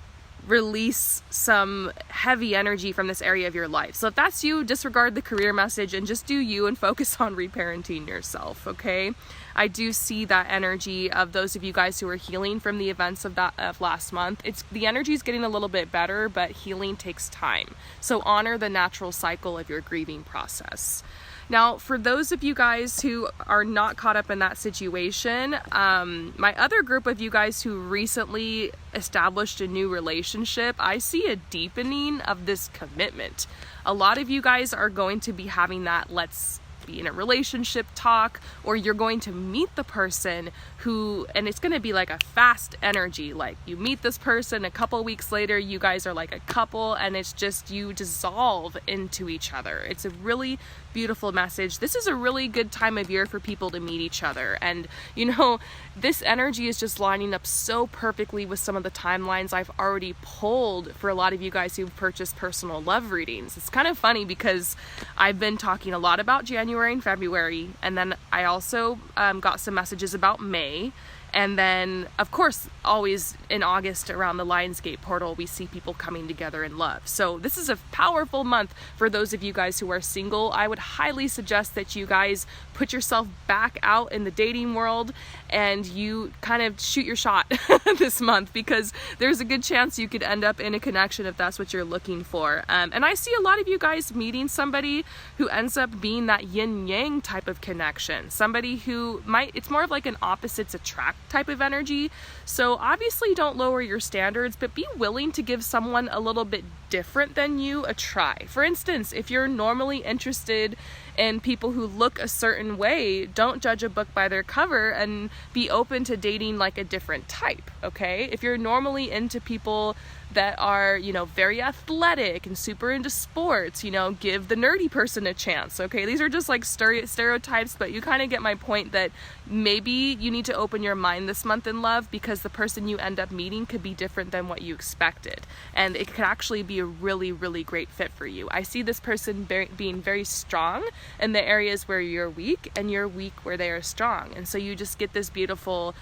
release some heavy energy from this area of your life. So if that's you, disregard the career message and just do you and focus on reparenting yourself, okay? I do see that energy of those of you guys who are healing from the events of last month. The energy is getting a little bit better, but healing takes time. So honor the natural cycle of your grieving process. Now, for those of you guys who are not caught up in that situation, my other group of you guys who recently established a new relationship, I see a deepening of this commitment. A lot of you guys are going to be having that let's be in a relationship talk, or you're going to meet the person who, and it's going to be like a fast energy. Like you meet this person, a couple weeks later, you guys are like a couple, and it's just you dissolve into each other. It's a really beautiful message. This is a really good time of year for people to meet each other. And you know, this energy is just lining up so perfectly with some of the timelines I've already pulled for a lot of you guys who've purchased personal love readings. It's kind of funny because I've been talking a lot about January and February, and then I also got some messages about May. And then, of course, always in August around the Lionsgate portal, we see people coming together in love. So this is a powerful month for those of you guys who are single. I would highly suggest that you guys put yourself back out in the dating world and you kind of shoot your shot this month, because there's a good chance you could end up in a connection if that's what you're looking for. And I see a lot of you guys meeting somebody who ends up being that yin-yang type of connection. Somebody who it's more of like an opposites attract type of energy. So obviously don't lower your standards, but be willing to give someone a little bit different than you a try. For instance, if you're normally interested in people who look a certain way, don't judge a book by their cover and be open to dating like a different type, okay? If you're normally into people that are, you know, very athletic and super into sports, you know, give the nerdy person a chance, okay? These are just like stereotypes, but you kind of get my point that maybe you need to open your mind this month in love, because the person you end up meeting could be different than what you expected. And it could actually be a really, really great fit for you. I see this person being very strong in the areas where you're weak, and you're weak where they are strong. And so you just get this beautiful,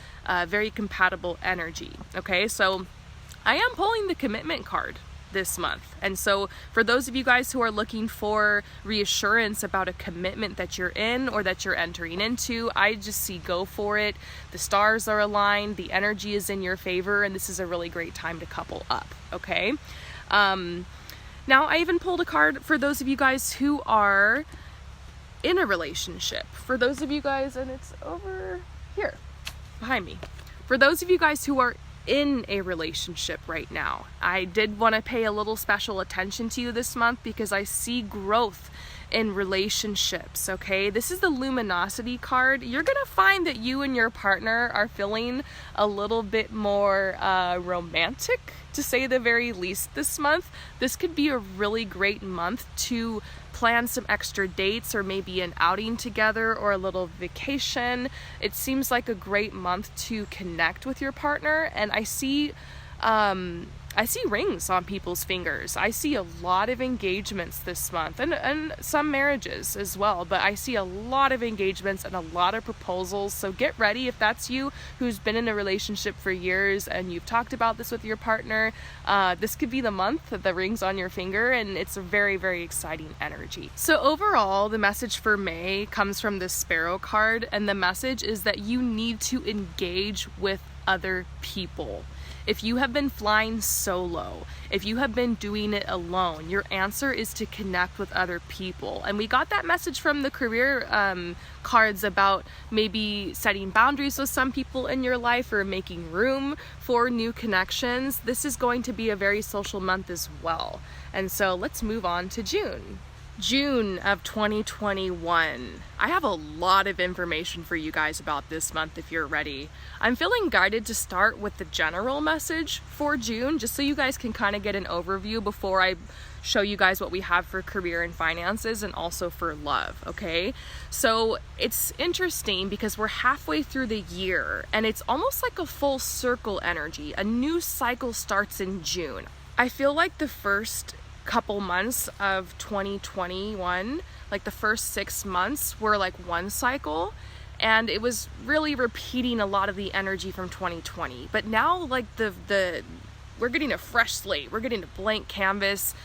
very compatible energy, okay? So I am pulling the commitment card this month. And so for those of you guys who are looking for reassurance about a commitment that you're in or that you're entering into, I just see go for it. The stars are aligned, the energy is in your favor, and this is a really great time to couple up, okay? Now I even pulled a card for those of you guys who are in a relationship. For those of you guys, and it's over here behind me. For those of you guys who are in a relationship right now, I did want to pay a little special attention to you this month, because I see growth in relationships, okay? This is the luminosity card. You're gonna find that you and your partner are feeling a little bit more romantic, to say the very least, this month. This could be a really great month to plan some extra dates, or maybe an outing together, or a little vacation. It seems like a great month to connect with your partner, and I see rings on people's fingers. I see a lot of engagements this month, and some marriages as well, but I see a lot of engagements and a lot of proposals. So get ready if that's you, who's been in a relationship for years and you've talked about this with your partner. This could be the month of the rings on your finger, and it's a very, very exciting energy. So overall, the message for May comes from this Sparrow card, and the message is that you need to engage with other people. If you have been flying solo, if you have been doing it alone, your answer is to connect with other people. And we got that message from the career cards about maybe setting boundaries with some people in your life, or making room for new connections. This is going to be a very social month as well. And so let's move on to June. June of 2021. I have a lot of information for you guys about this month if you're ready. I'm feeling guided to start with the general message for June, just so you guys can kind of get an overview before I show you guys what we have for career and finances, and also for love, okay? So it's interesting because we're halfway through the year, and it's almost like a full circle energy. A new cycle starts in June. I feel like the first couple months of 2021, like the first 6 months, were like one cycle, and it was really repeating a lot of the energy from 2020. But now, like we're getting a fresh slate, we're getting a blank canvas,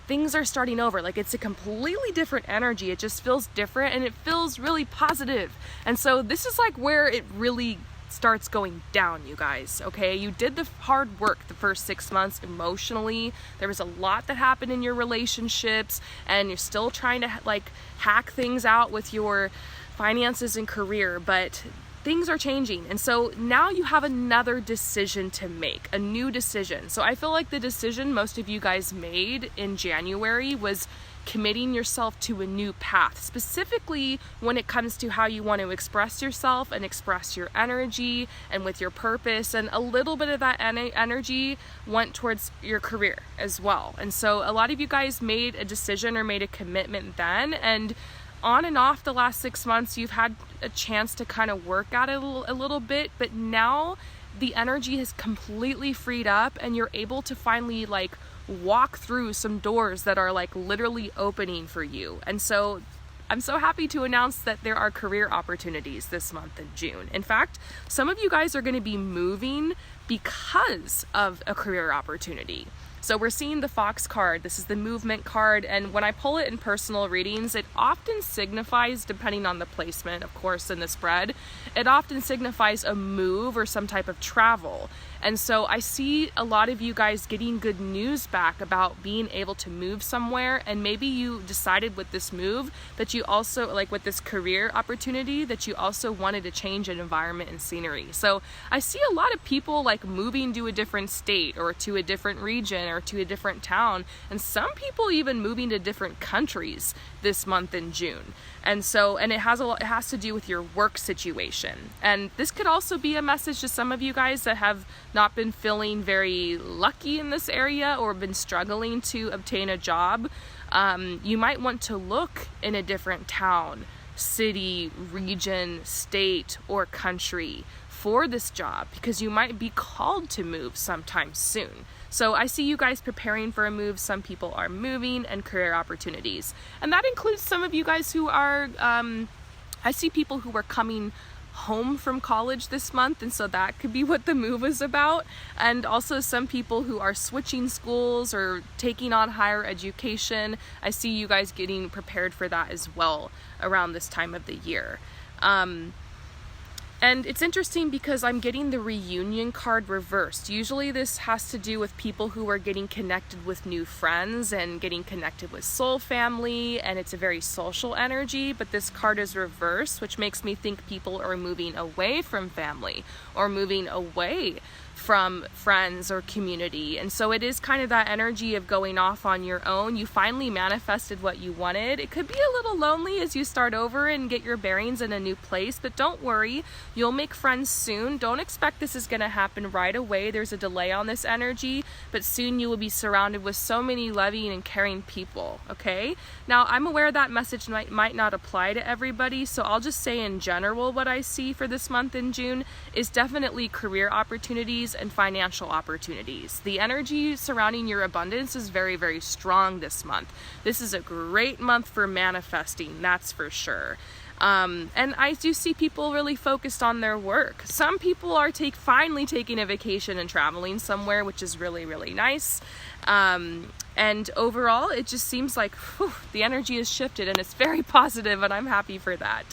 things are starting over. Like, it's a completely different energy. It just feels different, and it feels really positive. And so this is like where it really starts going down, you guys, okay? You did the hard work the first 6 months emotionally. There was a lot that happened in your relationships, and you're still trying to like hack things out with your finances and career, but things are changing. And so now you have another decision to make, a new decision. So I feel like the decision most of you guys made in January was committing yourself to a new path, specifically when it comes to how you want to express yourself and express your energy and with your purpose. And a little bit of that energy went towards your career as well. And so a lot of you guys made a decision or made a commitment then, and on and off the last 6 months, you've had a chance to kind of work at it a little bit, but now the energy has completely freed up, and you're able to finally like walk through some doors that are like literally opening for you. And so I'm so happy to announce that there are career opportunities this month in June. In fact, some of you guys are going to be moving because of a career opportunity. So we're seeing the Fox card. This is the movement card, and when I pull it in personal readings, it often signifies, depending on the placement, of course, in the spread, it often signifies a move or some type of travel. And so I see a lot of you guys getting good news back about being able to move somewhere, and maybe you decided with this move that you also, like with this career opportunity, that you also wanted to change an environment and scenery. So I see a lot of people like moving to a different state or to a different region or to a different town, and some people even moving to different countries this month in June. And so, and it has to do with your work situation. And this could also be a message to some of you guys that have not been feeling very lucky in this area or been struggling to obtain a job. You might want to look in a different town, city, region, state, or country for this job, because you might be called to move sometime soon. So I see you guys preparing for a move. Some people are moving, and career opportunities. And that includes some of you guys who are, I see people who are coming home from college this month, and so that could be what the move is about. And also some people who are switching schools or taking on higher education. I see you guys getting prepared for that as well around this time of the year. And it's interesting because I'm getting the reunion card reversed. Usually this has to do with people who are getting connected with new friends and getting connected with soul family, and it's a very social energy, but this card is reversed, which makes me think people are moving away from family or moving away from friends or community. And so it is kind of that energy of going off on your own. You finally manifested what you wanted. It could be a little lonely as you start over and get your bearings in a new place, but don't worry, you'll make friends soon. Don't expect this is going to happen right away. There's a delay on this energy, but soon you will be surrounded with so many loving and caring people, okay? Now, I'm aware that message might not apply to everybody, so I'll just say in general what I see for this month in June is definitely career opportunities and financial opportunities. The energy surrounding your abundance is very, very strong this month. This is a great month for manifesting, that's for sure. And I do see people really focused on their work. Some people are finally taking a vacation and traveling somewhere, which is really, really nice. And overall, it just seems like the energy has shifted and it's very positive, and I'm happy for that.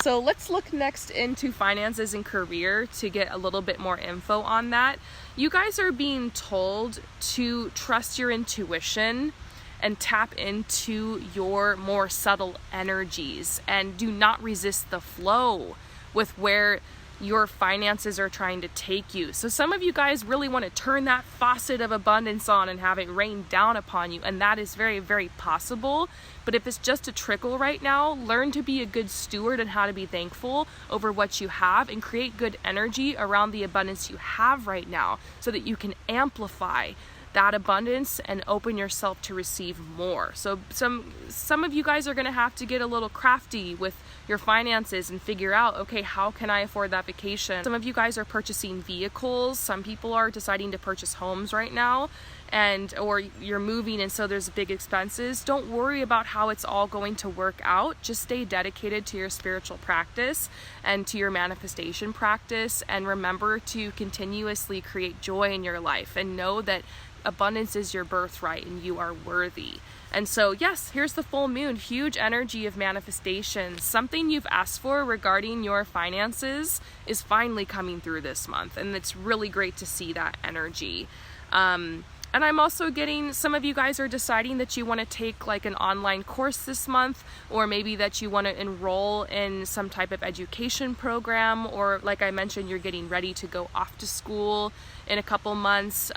So let's look next into finances and career to get a little bit more info on that. You guys are being told to trust your intuition and tap into your more subtle energies, and do not resist the flow with where your finances are trying to take you. So some of you guys really want to turn that faucet of abundance on and have it rain down upon you, and that is very, very possible. But if it's just a trickle right now, learn to be a good steward and how to be thankful over what you have, and create good energy around the abundance you have right now so that you can amplify that abundance and open yourself to receive more. So some of you guys are going to have to get a little crafty with your finances and figure out, okay, how can I afford that vacation? Some of you guys are purchasing vehicles. Some people are deciding to purchase homes right now, or you're moving, and so there's big expenses. Don't worry about how it's all going to work out. Just stay dedicated to your spiritual practice and to your manifestation practice, and remember to continuously create joy in your life, and know that abundance is your birthright and you are worthy. And so yes, here's the full moon, huge energy of manifestation. Something you've asked for regarding your finances is finally coming through this month, and it's really great to see that energy. And I'm also getting, some of you guys are deciding that you want to take like an online course this month, or maybe that you want to enroll in some type of education program, or like I mentioned, you're getting ready to go off to school in a couple months.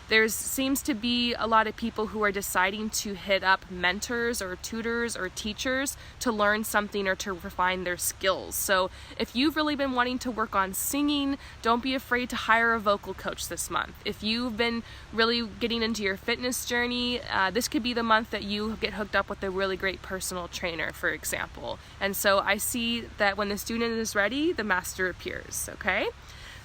There seems to be a lot of people who are deciding to hit up mentors or tutors or teachers to learn something or to refine their skills. So if you've really been wanting to work on singing, don't be afraid to hire a vocal coach this month. If you've been really getting into your fitness journey, this could be the month that you get hooked up with a really great personal trainer, for example. And so I see that when the student is ready, the master appears, okay?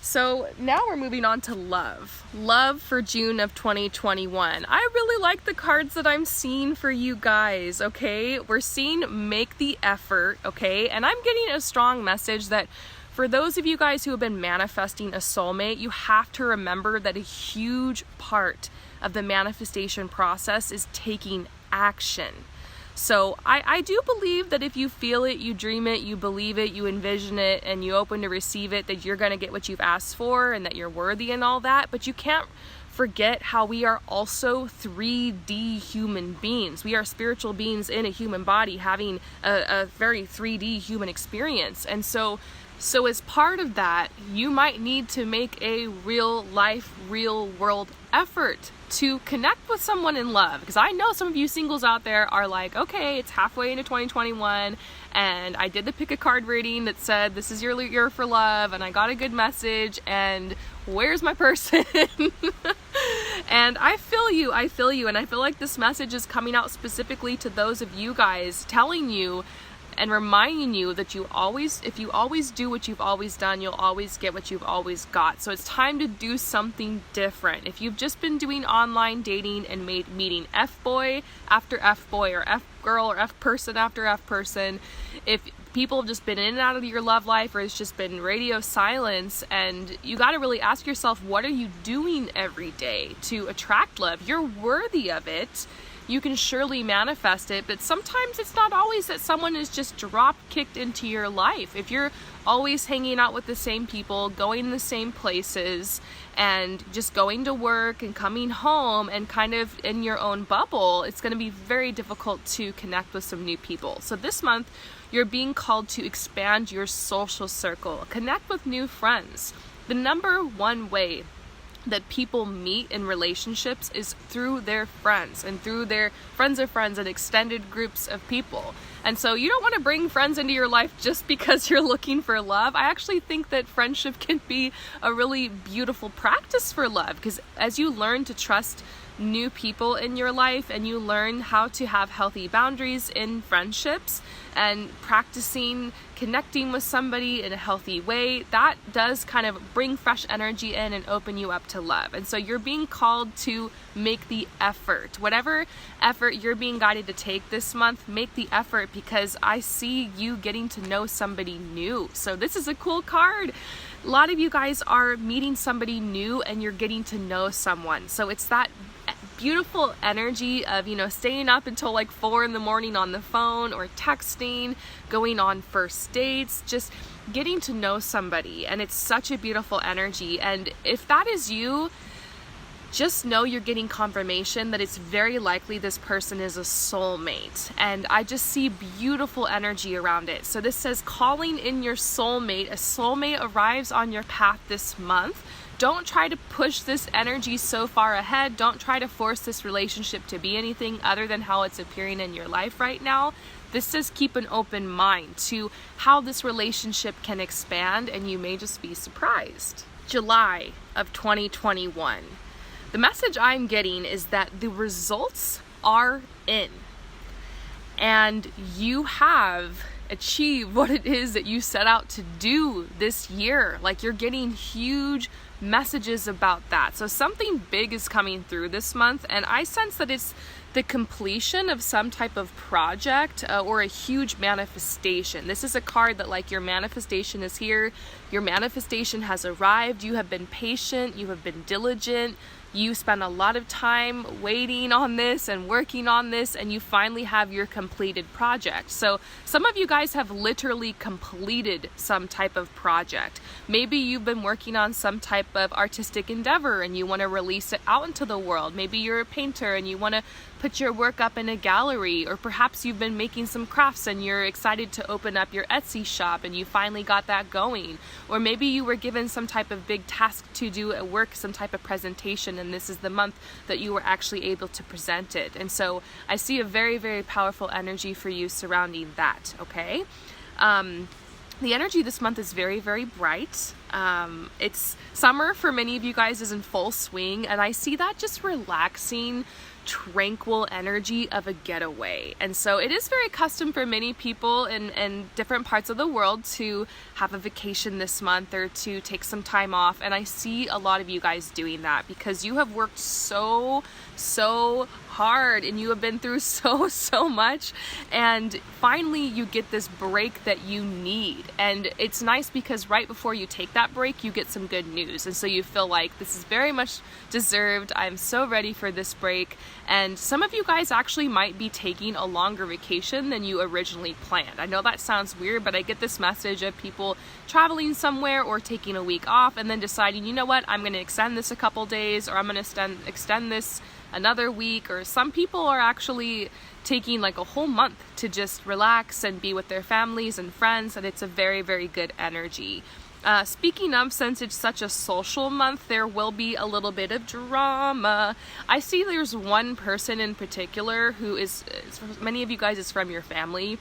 So now we're moving on to love. Love for June of 2021. I really like the cards that I'm seeing for you guys, okay? We're seeing make the effort, okay? And I'm getting a strong message that for those of you guys who have been manifesting a soulmate, you have to remember that a huge part of the manifestation process is taking action. So I do believe that if you feel it, you dream it, you believe it, you envision it, and you open to receive it, that you're going to get what you've asked for and that you're worthy and all that. But you can't forget how we are also 3D human beings. We are spiritual beings in a human body having a very 3D human experience. And so as part of that, you might need to make a real life, real world effort to connect with someone in love. Because I know some of you singles out there are like, okay, it's halfway into 2021 and I did the pick a card reading that said this is your year for love, and I got a good message, and where's my person? And I feel you, and I feel like this message is coming out specifically to those of you guys, telling you and reminding you that if you always do what you've always done, you'll always get what you've always got. So it's time to do something different. If you've just been doing online dating and meeting F-boy after F-boy, or F-girl or F-person after F-person, if people have just been in and out of your love life, or it's just been radio silence, and you got to really ask yourself, what are you doing every day to attract love? You're worthy of it. You can surely manifest it, but sometimes it's not always that someone is just drop-kicked into your life. If you're always hanging out with the same people, going to the same places, and just going to work and coming home and kind of in your own bubble, it's going to be very difficult to connect with some new people. So this month, you're being called to expand your social circle, connect with new friends. The number one way that people meet in relationships is through their friends and through their friends of friends and extended groups of people. And so you don't want to bring friends into your life just because you're looking for love. I actually think that friendship can be a really beautiful practice for love, because as you learn to trust new people in your life and you learn how to have healthy boundaries in friendships and practicing connecting with somebody in a healthy way, that does kind of bring fresh energy in and open you up to love. And so you're being called to make the effort. Whatever effort you're being guided to take this month, make the effort, because I see you getting to know somebody new. So this is a cool card. A lot of you guys are meeting somebody new and you're getting to know someone. So it's that beautiful energy of, staying up until like 4 a.m. on the phone or texting, going on first dates, just getting to know somebody. And it's such a beautiful energy. And if that is you, just know you're getting confirmation that it's very likely this person is a soulmate. And I just see beautiful energy around it. So this says calling in your soulmate. A soulmate arrives on your path this month. Don't try to push this energy so far ahead. Don't try to force this relationship to be anything other than how it's appearing in your life right now. This says keep an open mind to how this relationship can expand, and you may just be surprised. July of 2021. The message I'm getting is that the results are in, and you have achieved what it is that you set out to do this year. Like, you're getting huge messages about that. So something big is coming through this month, and I sense that it's the completion of some type of project or a huge manifestation. This is a card that, like, your manifestation is here. Your manifestation has arrived. You have been patient. You have been diligent. You spent a lot of time waiting on this and working on this, and you finally have your completed project. So some of you guys have literally completed some type of project. Maybe you've been working on some type of artistic endeavor and you want to release it out into the world. Maybe you're a painter and you want to put your work up in a gallery, or perhaps you've been making some crafts and you're excited to open up your Etsy shop and you finally got that going. Or maybe you were given some type of big task to do at work, some type of presentation, and this is the month that you were actually able to present it. And so I see a very, very powerful energy for you surrounding that, okay? The energy this month is very, very bright. It's summer for many of you guys is in full swing, and I see that just relaxing, tranquil energy of a getaway. And so it is very custom for many people in different parts of the world to have a vacation this month or to take some time off. And I see a lot of you guys doing that because you have worked so hard and you have been through so much, and finally you get this break that you need. And it's nice because right before you take that break you get some good news, and so you feel like this is very much deserved. I'm so ready for this break. And some of you guys actually might be taking a longer vacation than you originally planned. I know that sounds weird, but I get this message of people traveling somewhere or taking a week off and then deciding, you know what, I'm going to extend this a couple days, or I'm going to extend this another week. Or some people are actually taking like a whole month to just relax and be with their families and friends, and it's a very, very good energy. Speaking of, since it's such a social month, there will be a little bit of drama. I see there's one person in particular who is, many of you guys is from your family,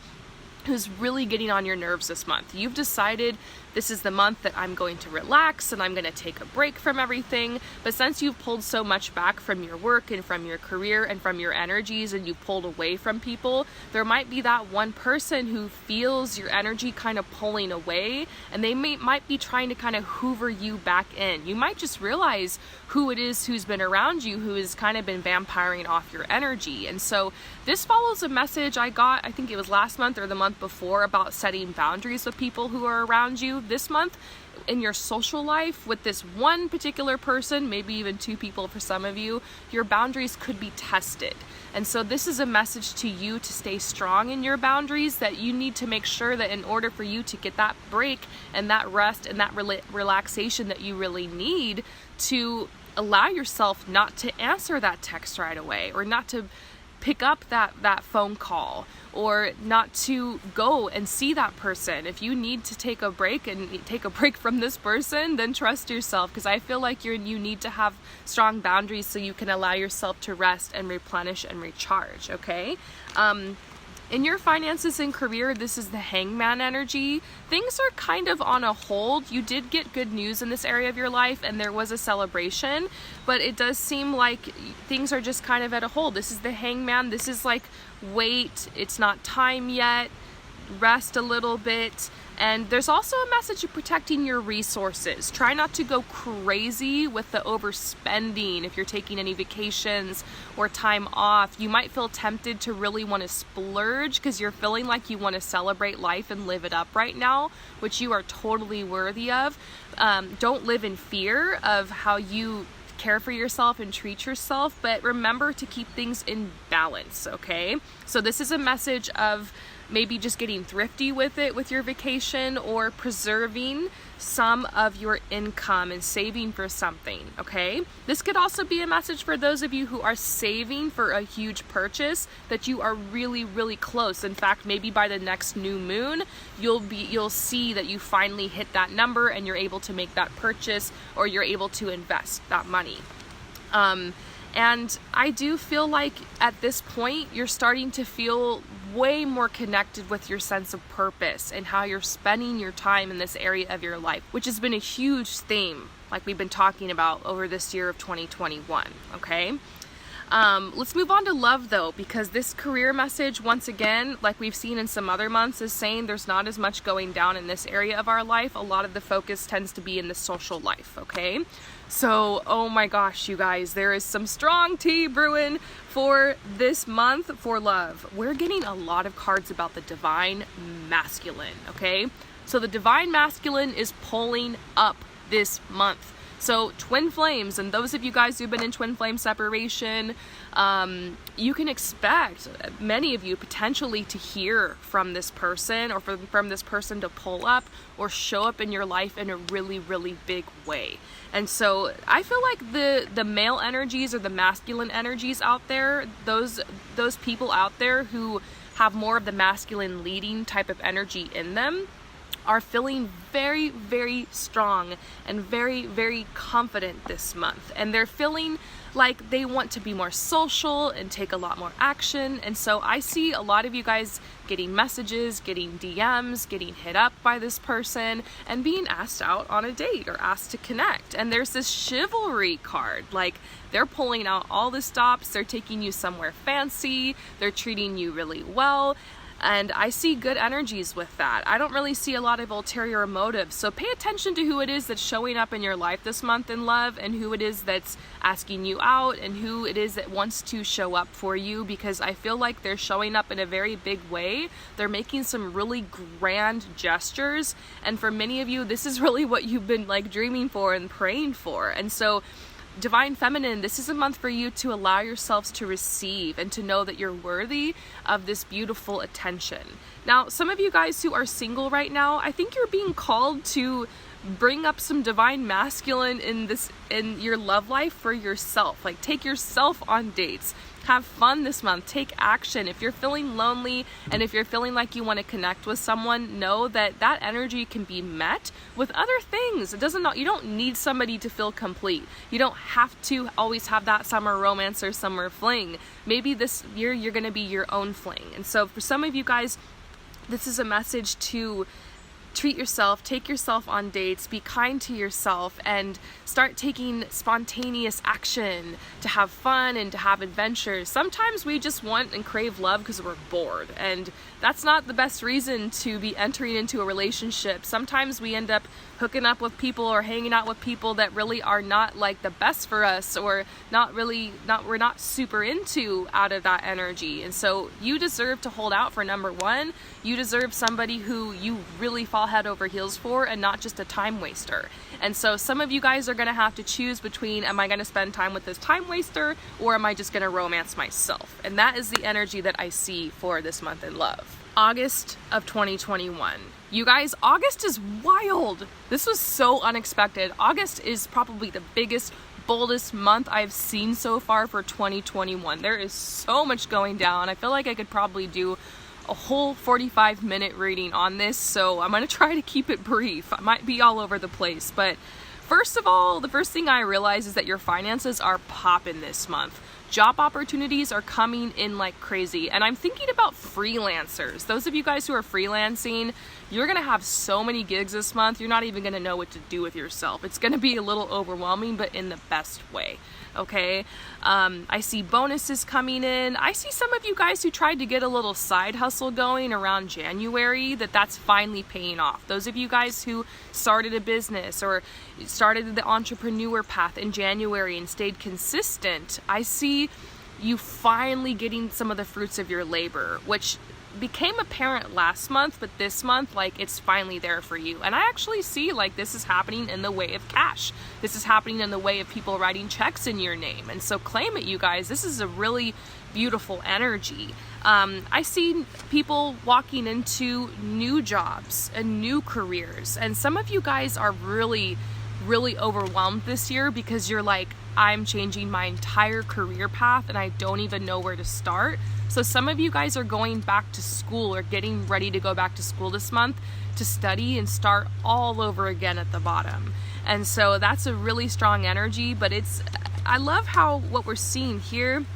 who's really getting on your nerves this month. You've decided this is the month that I'm going to relax and I'm going to take a break from everything. But since you've pulled so much back from your work and from your career and from your energies, and you've pulled away from people, there might be that one person who feels your energy kind of pulling away, and they might be trying to kind of hoover you back in. You might just realize who it is who's been around you, who has kind of been vampiring off your energy. And so this follows a message I got, I think it was last month or the month before, about setting boundaries with people who are around you. This month, in your social life with this one particular person, maybe even two people for some of you, your boundaries could be tested. And so this is a message to you to stay strong in your boundaries, that you need to make sure that in order for you to get that break and that rest and that relaxation that you really need, to allow yourself not to answer that text right away, or not to pick up that phone call, or not to go and see that person. If you need to take a break and take a break from this person, then trust yourself, because I feel like you need to have strong boundaries so you can allow yourself to rest and replenish and recharge, okay? In your finances and career, this is the Hangman energy. Things are kind of on a hold. You did get good news in this area of your life, and there was a celebration, but it does seem like things are just kind of at a hold. This is the Hangman. This is like, wait, it's not time yet, rest a little bit. And there's also a message of protecting your resources. Try not to go crazy with the overspending. If you're taking any vacations or time off, you might feel tempted to really want to splurge because you're feeling like you want to celebrate life and live it up right now, which you are totally worthy of. Don't live in fear of how you care for yourself and treat yourself, but remember to keep things in balance, okay? So this is a message of maybe just getting thrifty with it with your vacation, or preserving some of your income and saving for something, okay? This could also be a message for those of you who are saving for a huge purchase that you are really, really close. In fact, maybe by the next new moon, you'll see that you finally hit that number and you're able to make that purchase, or you're able to invest that money. And I do feel like at this point, you're starting to feel way more connected with your sense of purpose and how you're spending your time in this area of your life, which has been a huge theme, like we've been talking about over this year of 2021, okay? Let's move on to love though, because this career message, once again, like we've seen in some other months, is saying there's not as much going down in this area of our life. A lot of the focus tends to be in the social life, okay? So, oh my gosh, you guys, there is some strong tea brewing for this month for love. We're getting a lot of cards about the divine masculine, okay? So the divine masculine is pulling up this month. So twin flames, and those of you guys who've been in twin flame separation, you can expect, many of you, potentially to hear from this person, or from this person to pull up or show up in your life in a really, really big way. And so I feel like the male energies or the masculine energies out there, those people out there who have more of the masculine leading type of energy in them, are feeling very, very strong and very, very confident this month. And they're feeling like they want to be more social and take a lot more action. And so I see a lot of you guys getting messages, getting DMs, getting hit up by this person, and being asked out on a date or asked to connect. And there's this chivalry card, like they're pulling out all the stops, they're taking you somewhere fancy, they're treating you really well. And I see good energies with that. I don't really see a lot of ulterior motives. So pay attention to who it is that's showing up in your life this month in love, and who it is that's asking you out, and who it is that wants to show up for you, because I feel like they're showing up in a very big way. They're making some really grand gestures. And for many of you, this is really what you've been like dreaming for and praying for. And so Divine Feminine, this is a month for you to allow yourselves to receive and to know that you're worthy of this beautiful attention. Now, some of you guys who are single right now, I think you're being called to bring up some divine masculine in your love life for yourself. Like, take yourself on dates. Have fun this month. Take action. If you're feeling lonely and if you're feeling like you want to connect with someone, know that that energy can be met with other things. You don't need somebody to feel complete. You don't have to always have that summer romance or summer fling. Maybe this year you're going to be your own fling. And so for some of you guys, this is a message to treat yourself, take yourself on dates, be kind to yourself, and start taking spontaneous action to have fun and to have adventures. Sometimes we just want and crave love because we're bored, and that's not the best reason to be entering into a relationship. Sometimes we end up hooking up with people or hanging out with people that really are not like the best for us, or we're not super into out of that energy. And so you deserve to hold out for number one. You deserve somebody who you really fall head over heels for, and not just a time waster. And so some of you guys are going to have to choose between, am I going to spend time with this time waster, or am I just going to romance myself? And that is the energy that I see for this month in love. August of 2021. You guys, August is wild. This was so unexpected. August is probably the biggest boldest month I've seen so far for 2021. There is so much going down. I feel like I could probably do a whole 45-minute reading on this, so I'm going to try to keep it brief. I might be all over the place, but first of all, the first thing I realize is that your finances are popping this month. Job opportunities are coming in like crazy, and I'm thinking about freelancers. Those of you guys who are freelancing, you're gonna have so many gigs this month, you're not even gonna know what to do with yourself. It's gonna be a little overwhelming, but in the best way, okay? I see bonuses coming in. I see some of you guys who tried to get a little side hustle going around January, that's finally paying off. Those of you guys who started a business or started the entrepreneur path in January and stayed consistent, I see you finally getting some of the fruits of your labor, which became apparent last month, but this month, like, it's finally there for you. And I actually see like this is happening in the way of cash. This is happening in the way of people writing checks in your name. And so claim it, you guys. This is a really beautiful energy. I see people walking into new jobs and new careers. And some of you guys are really overwhelmed this year because you're like, I'm changing my entire career path and I don't even know where to start. So some of you guys are going back to school or getting ready to go back to school this month to study and start all over again at the bottom. And so that's a really strong energy, but I love how what we're seeing here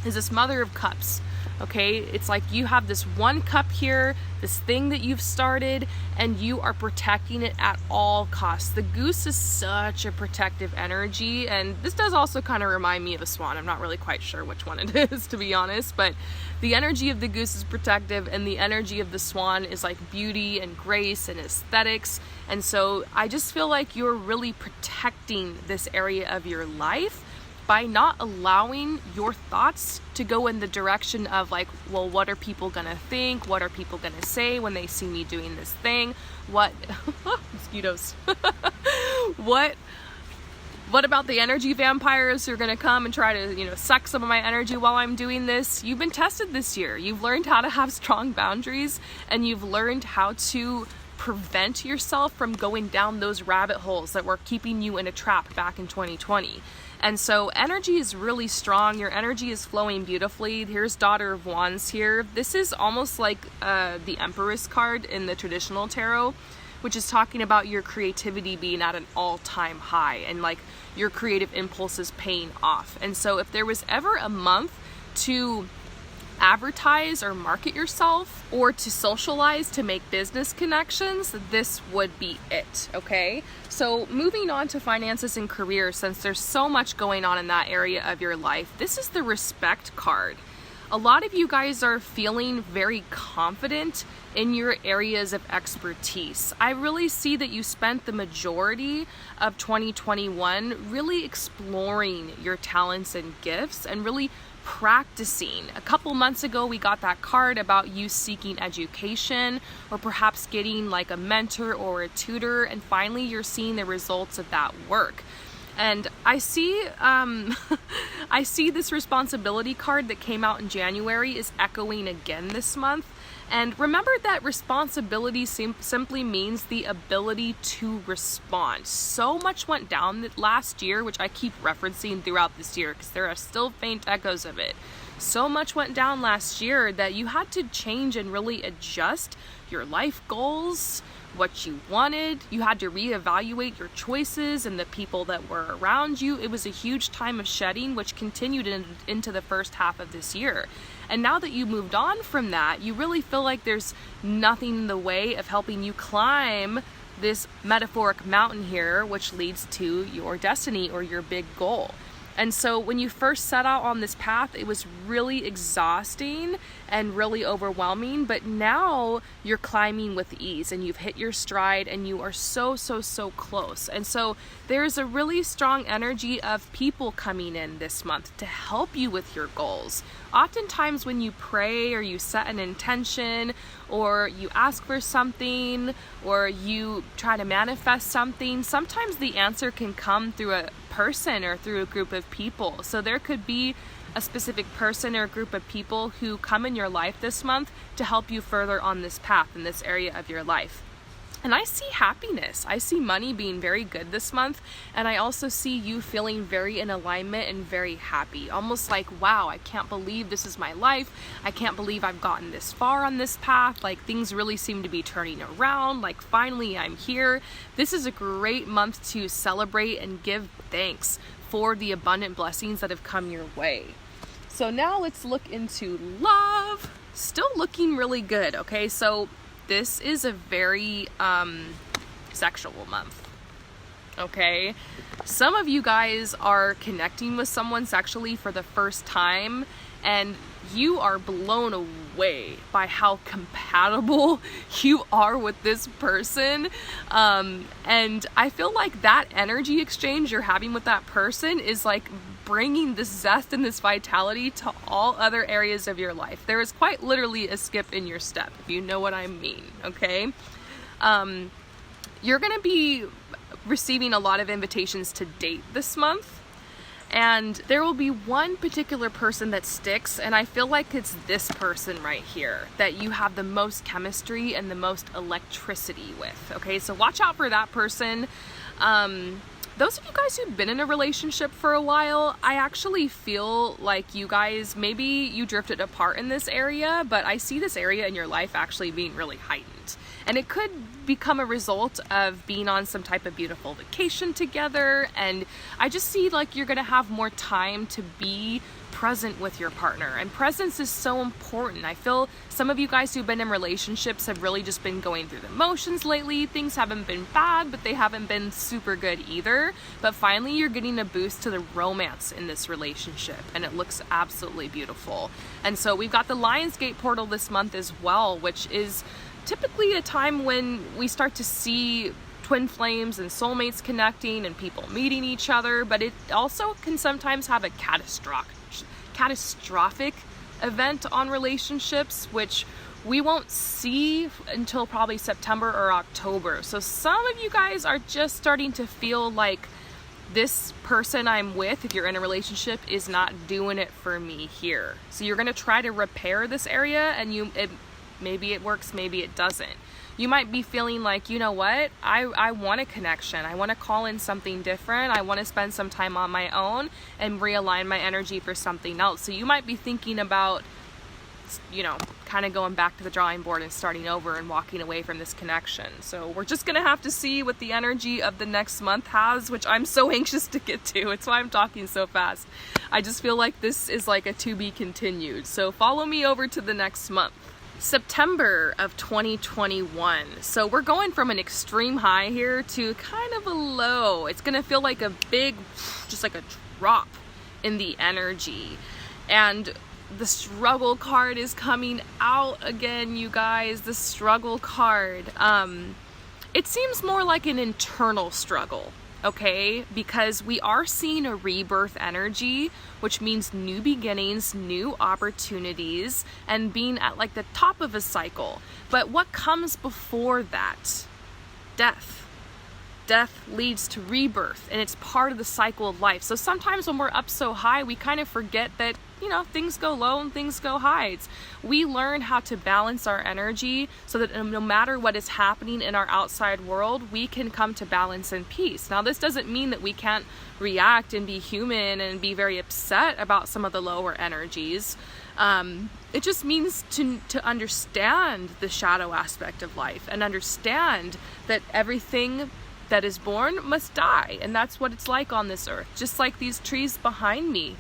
is this Mother of Cups. Okay, it's like you have this one cup here, this thing that you've started, and you are protecting it at all costs. The goose is such a protective energy, and this does also kind of remind me of a swan. I'm not really quite sure which one it is, to be honest, but the energy of the goose is protective, and the energy of the swan is like beauty and grace and aesthetics. And so I just feel like you're really protecting this area of your life by not allowing your thoughts to go in the direction of like, well, what are people gonna think? What are people gonna say when they see me doing this thing? What, mosquitoes. What about the energy vampires who are gonna come and try to, suck some of my energy while I'm doing this? You've been tested this year. You've learned how to have strong boundaries, and you've learned how to prevent yourself from going down those rabbit holes that were keeping you in a trap back in 2020. And so energy is really strong. Your energy is flowing beautifully. Here's Daughter of Wands here. This is almost like the Empress card in the traditional tarot, which is talking about your creativity being at an all-time high and like your creative impulses paying off. And so if there was ever a month to advertise or market yourself or to socialize, to make business connections, this would be it, okay? So moving on to finances and career, since there's so much going on in that area of your life, this is the Respect card. A lot of you guys are feeling very confident in your areas of expertise. I really see that you spent the majority of 2021 really exploring your talents and gifts and really practicing. A couple months ago, we got that card about you seeking education or perhaps getting like a mentor or a tutor, and finally you're seeing the results of that work. And I see I see this responsibility card that came out in January is echoing again this month. And remember that responsibility simply means the ability to respond. So much went down last year, which I keep referencing throughout this year because there are still faint echoes of it. So much went down last year that you had to change and really adjust your life goals, what you wanted. You had to reevaluate your choices and the people that were around you. It was a huge time of shedding, which continued into the first half of this year. And now that you moved on from that, you really feel like there's nothing in the way of helping you climb this metaphoric mountain here, which leads to your destiny or your big goal. And so when you first set out on this path, it was really exhausting and really overwhelming, but now you're climbing with ease and you've hit your stride and you are so close. And so there's a really strong energy of people coming in this month to help you with your goals. Oftentimes when you pray or you set an intention or you ask for something or you try to manifest something, sometimes the answer can come through a person or through a group of people. So there could be a specific person or a group of people who come in your life this month to help you further on this path in this area of your life. And I see happiness. I see money being very good this month. And I also see you feeling very in alignment and very happy. Almost like, wow, I can't believe this is my life. I can't believe I've gotten this far on this path. Like, things really seem to be turning around. Like, finally I'm here. This is a great month to celebrate and give thanks for the abundant blessings that have come your way. So now let's look into love. Still looking really good, okay? So this is a very sexual month, okay? Some of you guys are connecting with someone sexually for the first time, and you are blown away by how compatible you are with this person. And I feel like that energy exchange you're having with that person is like bringing this zest and this vitality to all other areas of your life. There is quite literally a skip in your step, if you know what I mean, okay? You're gonna be receiving a lot of invitations to date this month, and there will be one particular person that sticks, and I feel like it's this person right here that you have the most chemistry and the most electricity with, okay? So watch out for that person. Those of you guys who've been in a relationship for a while, I actually feel like you guys, maybe you drifted apart in this area, but I see this area in your life actually being really heightened. And it could become a result of being on some type of beautiful vacation together. And I just see like you're gonna have more time to be present with your partner. And presence is so important. I feel some of you guys who've been in relationships have really just been going through the motions lately. Things haven't been bad, but they haven't been super good either. But finally, you're getting a boost to the romance in this relationship, and it looks absolutely beautiful. And so we've got the Lionsgate portal this month as well, which is typically a time when we start to see twin flames and soulmates connecting and people meeting each other, but it also can sometimes have a catastrophic event on relationships, which we won't see until probably September or October. So some of you guys are just starting to feel like this person I'm with, if you're in a relationship, is not doing it for me here. So you're going to try to repair this area, and maybe it works, maybe it doesn't. You might be feeling like, you know what, I want a connection. I want to call in something different. I want to spend some time on my own and realign my energy for something else. So you might be thinking about, you know, kind of going back to the drawing board and starting over and walking away from this connection. So we're just going to have to see what the energy of the next month has, which I'm so anxious to get to. It's why I'm talking so fast. I just feel like this is like a to be continued. So follow me over to the next month. September of 2021. So we're going from an extreme high here to kind of a low. It's gonna feel like a big, just like a drop in the energy. And the struggle card is coming out again, you guys. The struggle card. It seems more like an internal struggle, okay? Because we are seeing a rebirth energy, which means new beginnings, new opportunities, and being at like the top of a cycle. But what comes before that? Death. Death leads to rebirth, and it's part of the cycle of life. So sometimes when we're up so high, we kind of forget that, you know, things go low and things go high. We learn how to balance our energy so that no matter what is happening in our outside world, we can come to balance and peace. Now, this doesn't mean that we can't react and be human and be very upset about some of the lower energies. It just means to understand the shadow aspect of life and understand that everything that is born must die. And that's what it's like on this earth. Just like these trees behind me.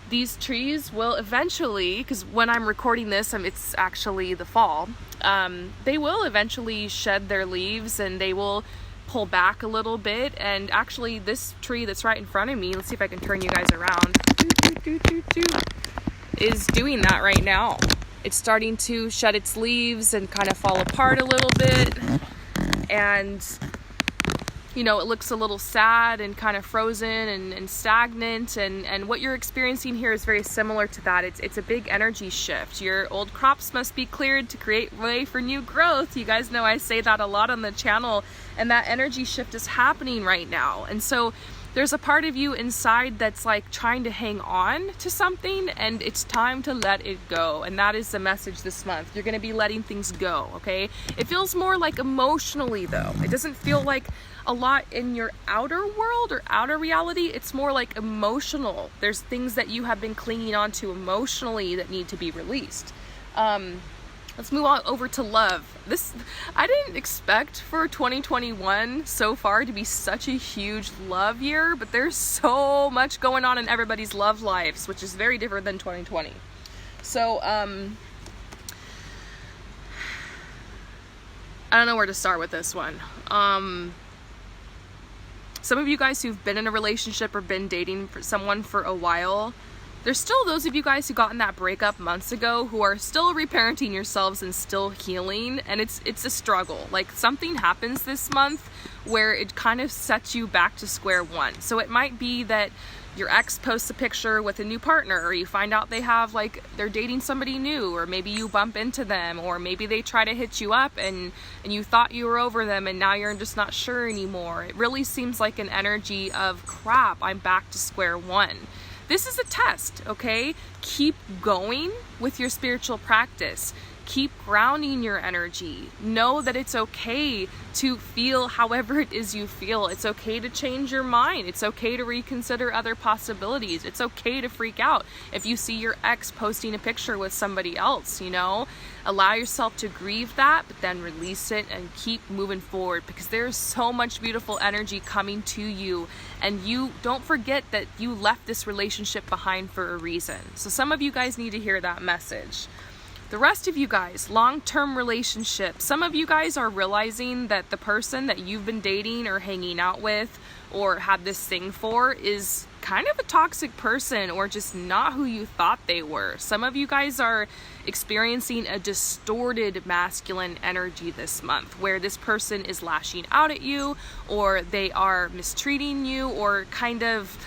These trees will eventually, because when I'm recording this, it's actually the fall, they will eventually shed their leaves and they will pull back a little bit. And actually this tree that's right in front of me, let's see if I can turn you guys around, is doing that right now. It's starting to shed its leaves and kind of fall apart a little bit. And you know, it looks a little sad and kind of frozen and stagnant, and what you're experiencing here is very similar to that. It's a big energy shift. Your old crops must be cleared to create way for new growth. You guys know I say that a lot on the channel, and that energy shift is happening right now. And so there's a part of you inside that's like trying to hang on to something, and it's time to let it go. And that is the message this month. You're going to be letting things go, okay? It feels more like emotionally though. It doesn't feel like a lot in your outer world or outer reality. It's more like emotional. There's things that you have been clinging on to emotionally that need to be released. Let's move on over to love. I didn't expect for 2021 so far to be such a huge love year, but there's so much going on in everybody's love lives, which is very different than 2020. So, I don't know where to start with this one. Some of you guys who've been in a relationship or been dating for someone for a while, there's still those of you guys who got in that breakup months ago who are still reparenting yourselves and still healing, and it's a struggle. Like, something happens this month where it kind of sets you back to square one. So it might be that your ex posts a picture with a new partner, or you find out they're dating somebody new, or maybe you bump into them, or maybe they try to hit you up and you thought you were over them and now you're just not sure anymore. It really seems like an energy of crap, I'm back to square one. This is a test, okay? Keep going with your spiritual practice. Keep grounding your energy. Know that it's okay to feel however it is you feel. It's okay to change your mind. It's okay to reconsider other possibilities. It's okay to freak out if you see your ex posting a picture with somebody else, you know? Allow yourself to grieve that, but then release it and keep moving forward, because there's so much beautiful energy coming to you. And you don't forget that you left this relationship behind for a reason. So some of you guys need to hear that message. The rest of you guys, long-term relationships. Some of you guys are realizing that the person that you've been dating or hanging out with or had this thing for is kind of a toxic person, or just not who you thought they were. Some of you guys are experiencing a distorted masculine energy this month, where this person is lashing out at you, or they are mistreating you, or kind of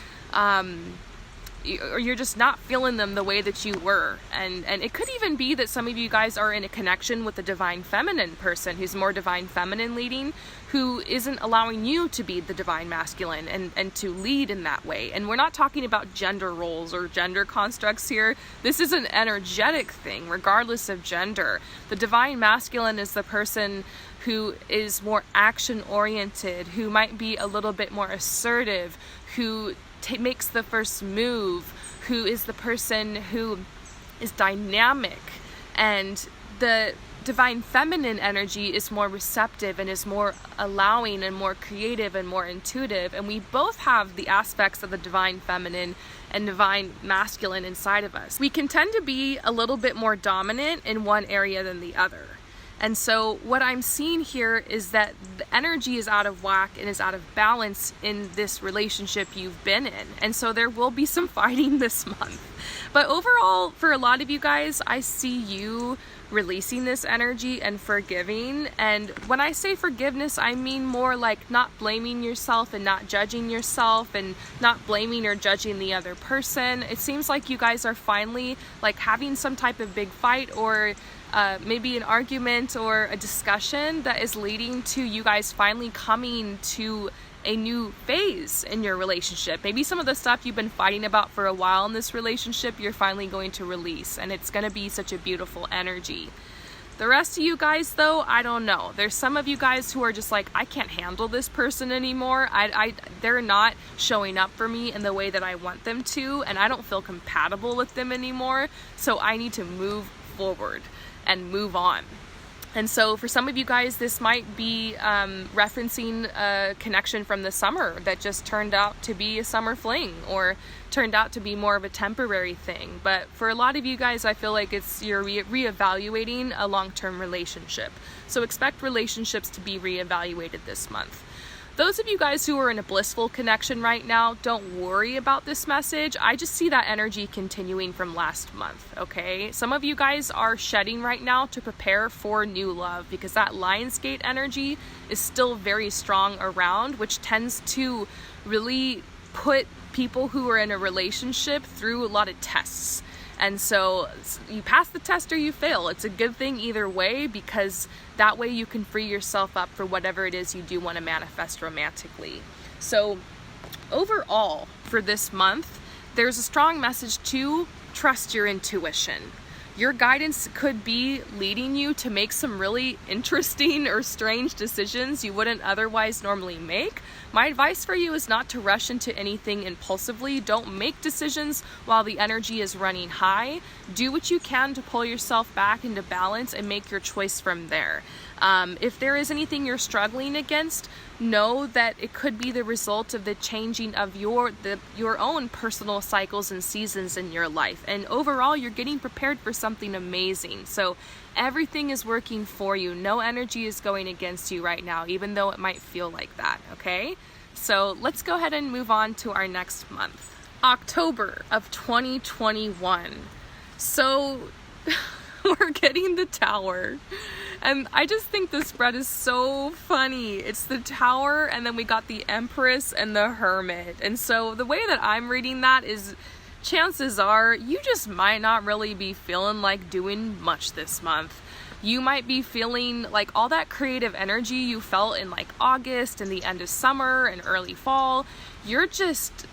or you're just not feeling them the way that you were. And it could even be that some of you guys are in a connection with a divine feminine person who's more divine feminine leading, who isn't allowing you to be the divine masculine and to lead in that way. And we're not talking about gender roles or gender constructs here. This is an energetic thing, regardless of gender. The divine masculine is the person who is more action oriented, who might be a little bit more assertive, who makes the first move, who is the person who is dynamic. And the divine feminine energy is more receptive and is more allowing and more creative and more intuitive. And we both have the aspects of the divine feminine and divine masculine inside of us. We can tend to be a little bit more dominant in one area than the other. And so what I'm seeing here is that the energy is out of whack and is out of balance in this relationship you've been in. And so there will be some fighting this month. But overall, for a lot of you guys, I see you releasing this energy and forgiving. And when I say forgiveness, I mean more like not blaming yourself and not judging yourself and not blaming or judging the other person. It seems like you guys are finally like having some type of big fight, or maybe an argument or a discussion that is leading to you guys finally coming to a new phase in your relationship. Maybe some of the stuff you've been fighting about for a while in this relationship, you're finally going to release, and it's going to be such a beautiful energy. The rest of you guys, though, I don't know. There's some of you guys who are just like, I can't handle this person anymore. They're not showing up for me in the way that I want them to, and I don't feel compatible with them anymore. So I need to move forward and move on. And so for some of you guys, this might be referencing a connection from the summer that just turned out to be a summer fling, or turned out to be more of a temporary thing. But for a lot of you guys, I feel like you're reevaluating a long-term relationship. So expect relationships to be reevaluated this month. Those of you guys who are in a blissful connection right now, don't worry about this message. I just see that energy continuing from last month, okay? Some of you guys are shedding right now to prepare for new love, because that Lionsgate energy is still very strong around, which tends to really put people who are in a relationship through a lot of tests. And so you pass the test or you fail. It's a good thing either way, because that way you can free yourself up for whatever it is you do want to manifest romantically. So overall for this month, there's a strong message to trust your intuition. Your guidance could be leading you to make some really interesting or strange decisions you wouldn't otherwise normally make. My advice for you is not to rush into anything impulsively. Don't make decisions while the energy is running high. Do what you can to pull yourself back into balance and make your choice from there. If there is anything you're struggling against, know that it could be the result of the changing of your own personal cycles and seasons in your life. And overall, you're getting prepared for something amazing. So everything is working for you. No energy is going against you right now, even though it might feel like that, okay? So let's go ahead and move on to our next month. October of 2021. So we're getting the Tower. And I just think this spread is so funny. It's the Tower, and then we got the Empress and the Hermit. And so the way that I'm reading that is, chances are you just might not really be feeling like doing much this month. You might be feeling like all that creative energy you felt in like August and the end of summer and early fall. You're just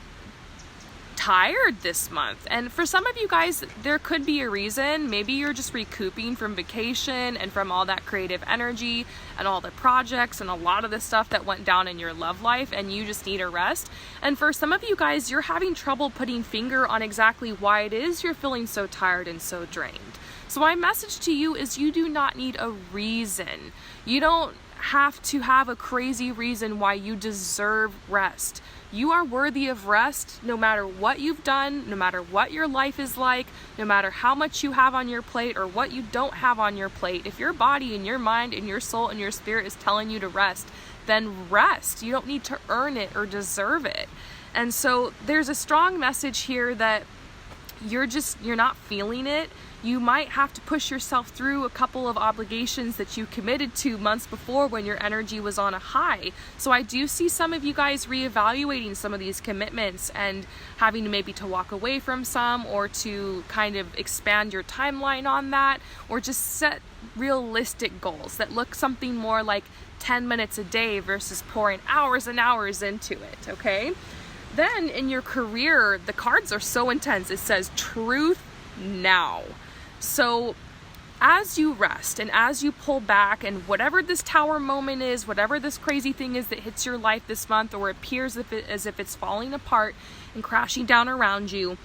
tired this month. And for some of you guys, there could be a reason. Maybe you're just recouping from vacation and from all that creative energy and all the projects and a lot of the stuff that went down in your love life, and you just need a rest. And for some of you guys, you're having trouble putting finger on exactly why it is you're feeling so tired and so drained. So my message to you is you do not need a reason. You don't have to have a crazy reason why you deserve rest. You are worthy of rest no matter what you've done, no matter what your life is like, no matter how much you have on your plate or what you don't have on your plate. If your body and your mind and your soul and your spirit is telling you to rest, then rest. You don't need to earn it or deserve it. And so there's a strong message here that you're not feeling it. You might have to push yourself through a couple of obligations that you committed to months before when your energy was on a high. So I do see some of you guys reevaluating some of these commitments and having to maybe to walk away from some, or to kind of expand your timeline on that, or just set realistic goals that look something more like 10 minutes a day versus pouring hours and hours into it, okay? Then in your career, the cards are so intense. It says truth now. So as you rest and as you pull back, and whatever this Tower moment is, whatever this crazy thing is that hits your life this month, or appears as if it's falling apart and crashing down around you,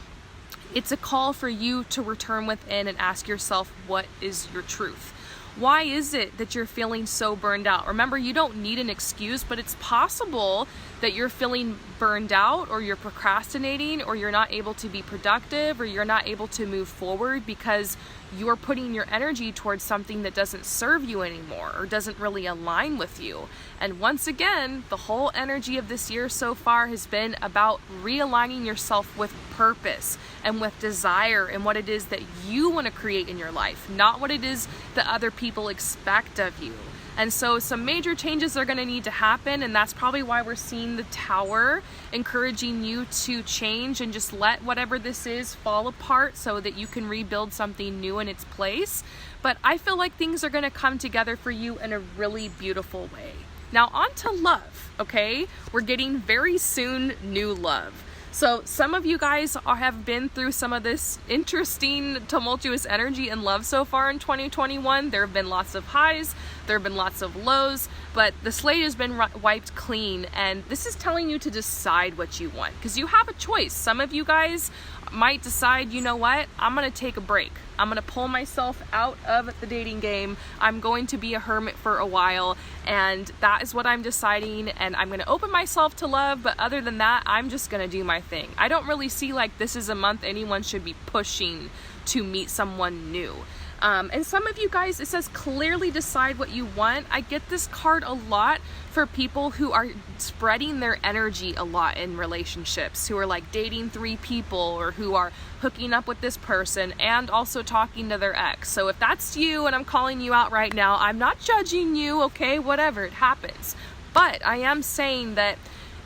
it's a call for you to return within and ask yourself, what is your truth? Why is it that you're feeling so burned out? Remember, you don't need an excuse, but it's possible that you're feeling burned out, or you're procrastinating, or you're not able to be productive, or you're not able to move forward because you're putting your energy towards something that doesn't serve you anymore or doesn't really align with you. And once again, the whole energy of this year so far has been about realigning yourself with purpose and with desire and what it is that you want to create in your life, not what it is that other people expect of you. And so some major changes are going to need to happen, and that's probably why we're seeing the Tower encouraging you to change and just let whatever this is fall apart so that you can rebuild something new in its place. But I feel like things are going to come together for you in a really beautiful way. Now on to love, okay? We're getting very soon new love. So some of you guys have been through some of this interesting, tumultuous energy in love so far in 2021. There have been lots of highs, there have been lots of lows, but the slate has been wiped clean, and this is telling you to decide what you want, because you have a choice. Some of you guys might decide, you know what, I'm gonna take a break. I'm gonna pull myself out of the dating game. I'm going to be a hermit for a while, and that is what I'm deciding, and I'm gonna open myself to love, but other than that, I'm just gonna do my thing. I don't really see like this is a month anyone should be pushing to meet someone new. And some of you guys, it says clearly decide what you want. I get this card a lot for people who are spreading their energy a lot in relationships, who are like dating 3 people, or who are hooking up with this person and also talking to their ex. So if that's you and I'm calling you out right now, I'm not judging you, okay? Whatever, it happens. But I am saying that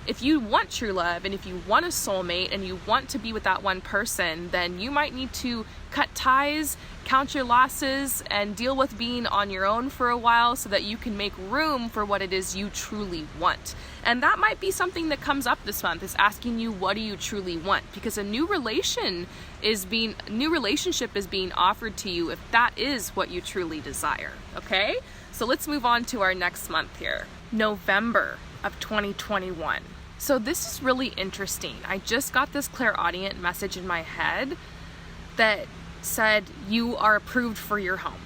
if you want true love and if you want a soulmate and you want to be with that one person, then you might need to cut ties, count your losses, and deal with being on your own for a while so that you can make room for what it is you truly want. And that might be something that comes up this month, is asking you, what do you truly want? Because a new relationship is being offered to you if that is what you truly desire. Okay? So let's move on to our next month here. November of 2021. So this is really interesting. I just got this clairaudient message in my head that said you are approved for your home.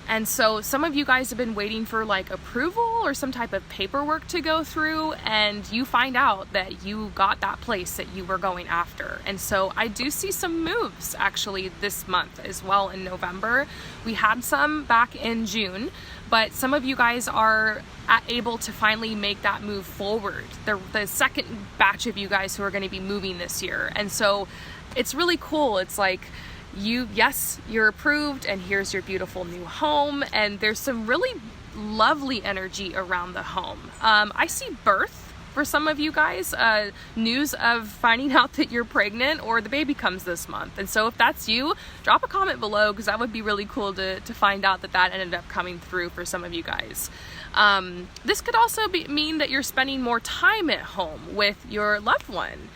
And so some of you guys have been waiting for like approval or some type of paperwork to go through, and you find out that you got that place that you were going after. And so I do see some moves actually this month as well in November. We had some back in June, but some of you guys are able to finally make that move forward. The second batch of you guys who are going to be moving this year. And so it's really cool. It's like, you're approved, and here's your beautiful new home, and there's some really lovely energy around the home. I see birth for some of you guys, news of finding out that you're pregnant or the baby comes this month. And so if that's you, drop a comment below, because that would be really cool to find out that ended up coming through for some of you guys. This could also mean that you're spending more time at home with your loved one.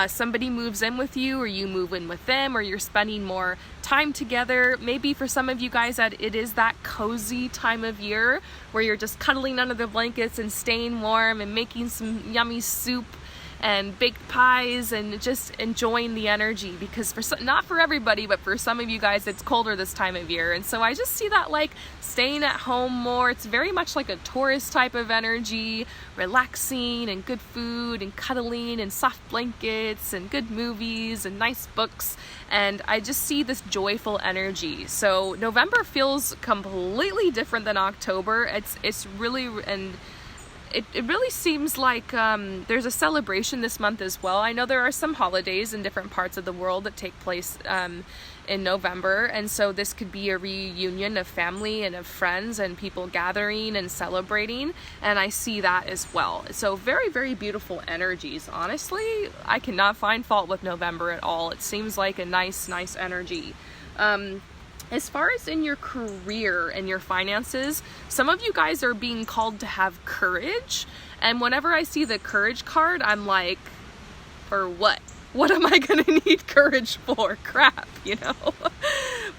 Somebody moves in with you, or you move in with them, or you're spending more time together. Maybe for some of you guys that it is that cozy time of year where you're just cuddling under the blankets and staying warm and making some yummy soup and baked pies and just enjoying the energy, because not for everybody, but for some of you guys it's colder this time of year. And so I just see that like staying at home more. It's very much like a tourist type of energy, relaxing and good food and cuddling and soft blankets and good movies and nice books. And I just see this joyful energy. So November feels completely different than October. It's really, and it really seems like there's a celebration this month as well. I know there are some holidays in different parts of the world that take place in November, and so this could be a reunion of family and of friends and people gathering and celebrating, and I see that as well. So very, very beautiful energies. Honestly, I cannot find fault with November at all. It seems like a nice energy. As far as in your career and your finances, some of you guys are being called to have courage. And whenever I see the courage card, I'm like, for what? What am I going to need courage for? Crap, you know?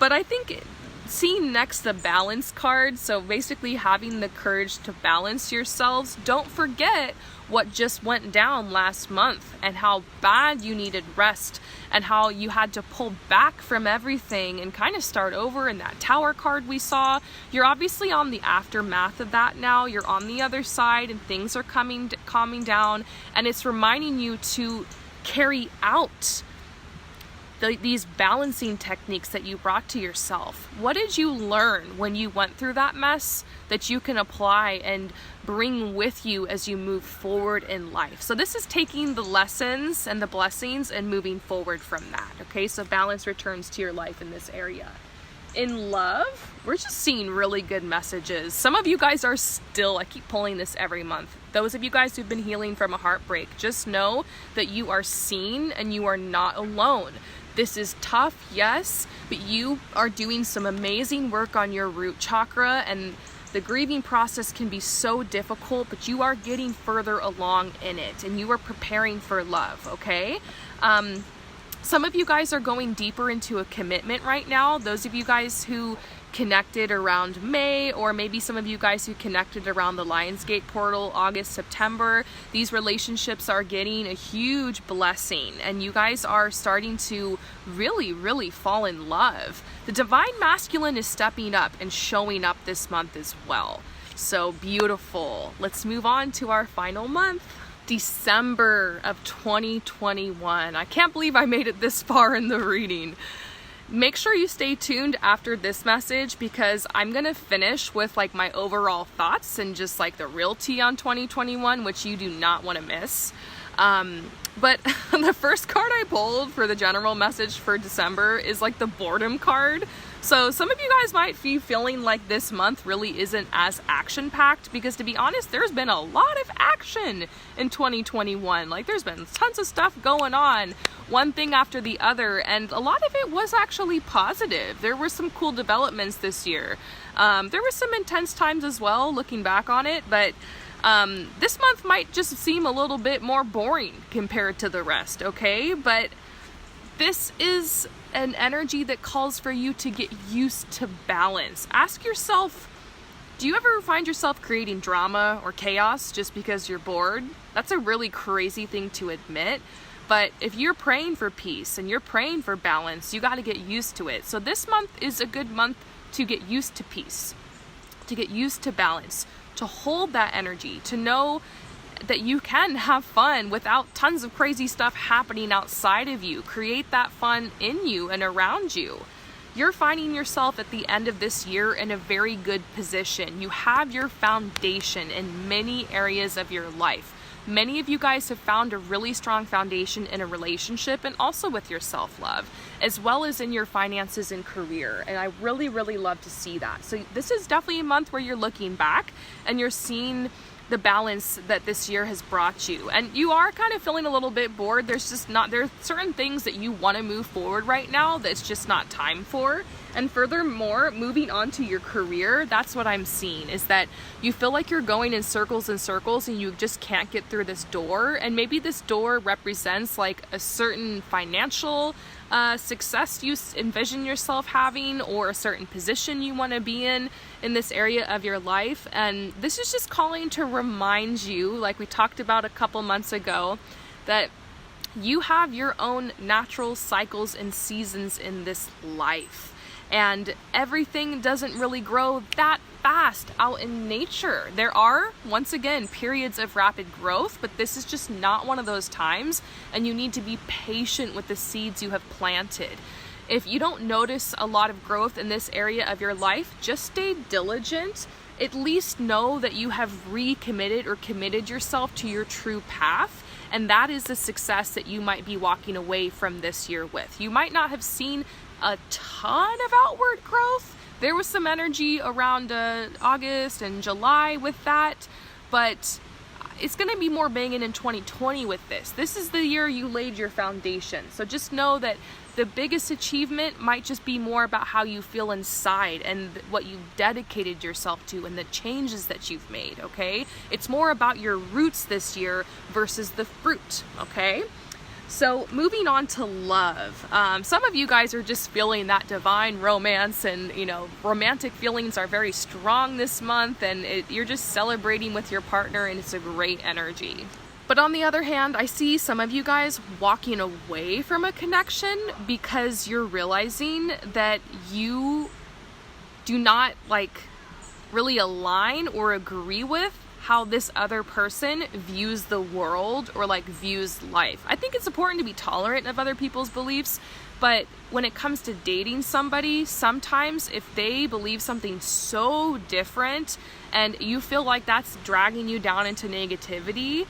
But I think seeing next the balance card, so basically having the courage to balance yourselves. Don't forget what just went down last month and how bad you needed rest and how you had to pull back from everything and kind of start over. In that Tower card we saw, you're obviously on the aftermath of that now. You're on the other side and things are calming down, and it's reminding you to carry out these balancing techniques that you brought to yourself. What did you learn when you went through that mess that you can apply and bring with you as you move forward in life? So this is taking the lessons and the blessings and moving forward from that. Okay, so balance returns to your life in this area. In love, we're just seeing really good messages. Some of you guys are still, I keep pulling this every month. Those of you guys who've been healing from a heartbreak, just know that you are seen and you are not alone. This is tough, yes, but you are doing some amazing work on your root chakra, and the grieving process can be so difficult, but you are getting further along in it and you are preparing for love, okay? Some of you guys are going deeper into a commitment right now. Those of you guys who connected around May, or maybe some of you guys who connected around the Lionsgate portal, August, September, these relationships are getting a huge blessing and you guys are starting to really fall in love. The divine masculine is stepping up and showing up this month as well. So beautiful. Let's move on to our final month. December of 2021. I can't believe I made it this far in the reading. Make sure you stay tuned after this message, because I'm gonna finish with like my overall thoughts and just like the real tea on 2021, which you do not want to miss. But the first card I pulled for the general message for December is like the boredom card. So some of you guys might be feeling like this month really isn't as action-packed, because to be honest, there's been a lot of action in 2021. Like, there's been tons of stuff going on, one thing after the other, and a lot of it was actually positive. There were some cool developments this year. There were some intense times as well, looking back on it, but this month might just seem a little bit more boring compared to the rest, okay? But this is an energy that calls for you to get used to balance. Ask yourself, do you ever find yourself creating drama or chaos just because you're bored? That's a really crazy thing to admit. But if you're praying for peace and you're praying for balance, you got to get used to it. So this month is a good month to get used to peace, to get used to balance, to hold that energy, to know that you can have fun without tons of crazy stuff happening outside of you. Create that fun in you and around you. You're finding yourself at the end of this year in a very good position. You have your foundation in many areas of your life. Many of you guys have found a really strong foundation in a relationship and also with your self-love, as well as in your finances and career. And I really, really love to see that. So this is definitely a month where you're looking back and you're seeing the balance that this year has brought you. And you are kind of feeling a little bit bored. There are certain things that you want to move forward right now that's just not time for. And furthermore, moving on to your career, that's what I'm seeing, is that you feel like you're going in circles and circles and you just can't get through this door. And maybe this door represents like a certain financial success you envision yourself having, or a certain position you want to be in this area of your life. And this is just calling to remind you, like we talked about a couple months ago, that you have your own natural cycles and seasons in this life. And everything doesn't really grow that fast out in nature. There are, once again, periods of rapid growth, but this is just not one of those times, and you need to be patient with the seeds you have planted. If you don't notice a lot of growth in this area of your life, just stay diligent. At least know that you have recommitted or committed yourself to your true path. And that is the success that you might be walking away from this year with. You might not have seen a ton of outward growth. There was some energy around August and July with that, but it's going to be more banging in 2020 with this. This is the year you laid your foundation. So just know that the biggest achievement might just be more about how you feel inside and what you've dedicated yourself to and the changes that you've made, okay? It's more about your roots this year versus the fruit, okay? So moving on to love. Some of you guys are just feeling that divine romance, and romantic feelings are very strong this month, and you're just celebrating with your partner, and it's a great energy. But on the other hand, I see some of you guys walking away from a connection because you're realizing that you do not really align or agree with how this other person views the world or views life. I think it's important to be tolerant of other people's beliefs, but when it comes to dating somebody, sometimes if they believe something so different and you feel like that's dragging you down into negativity,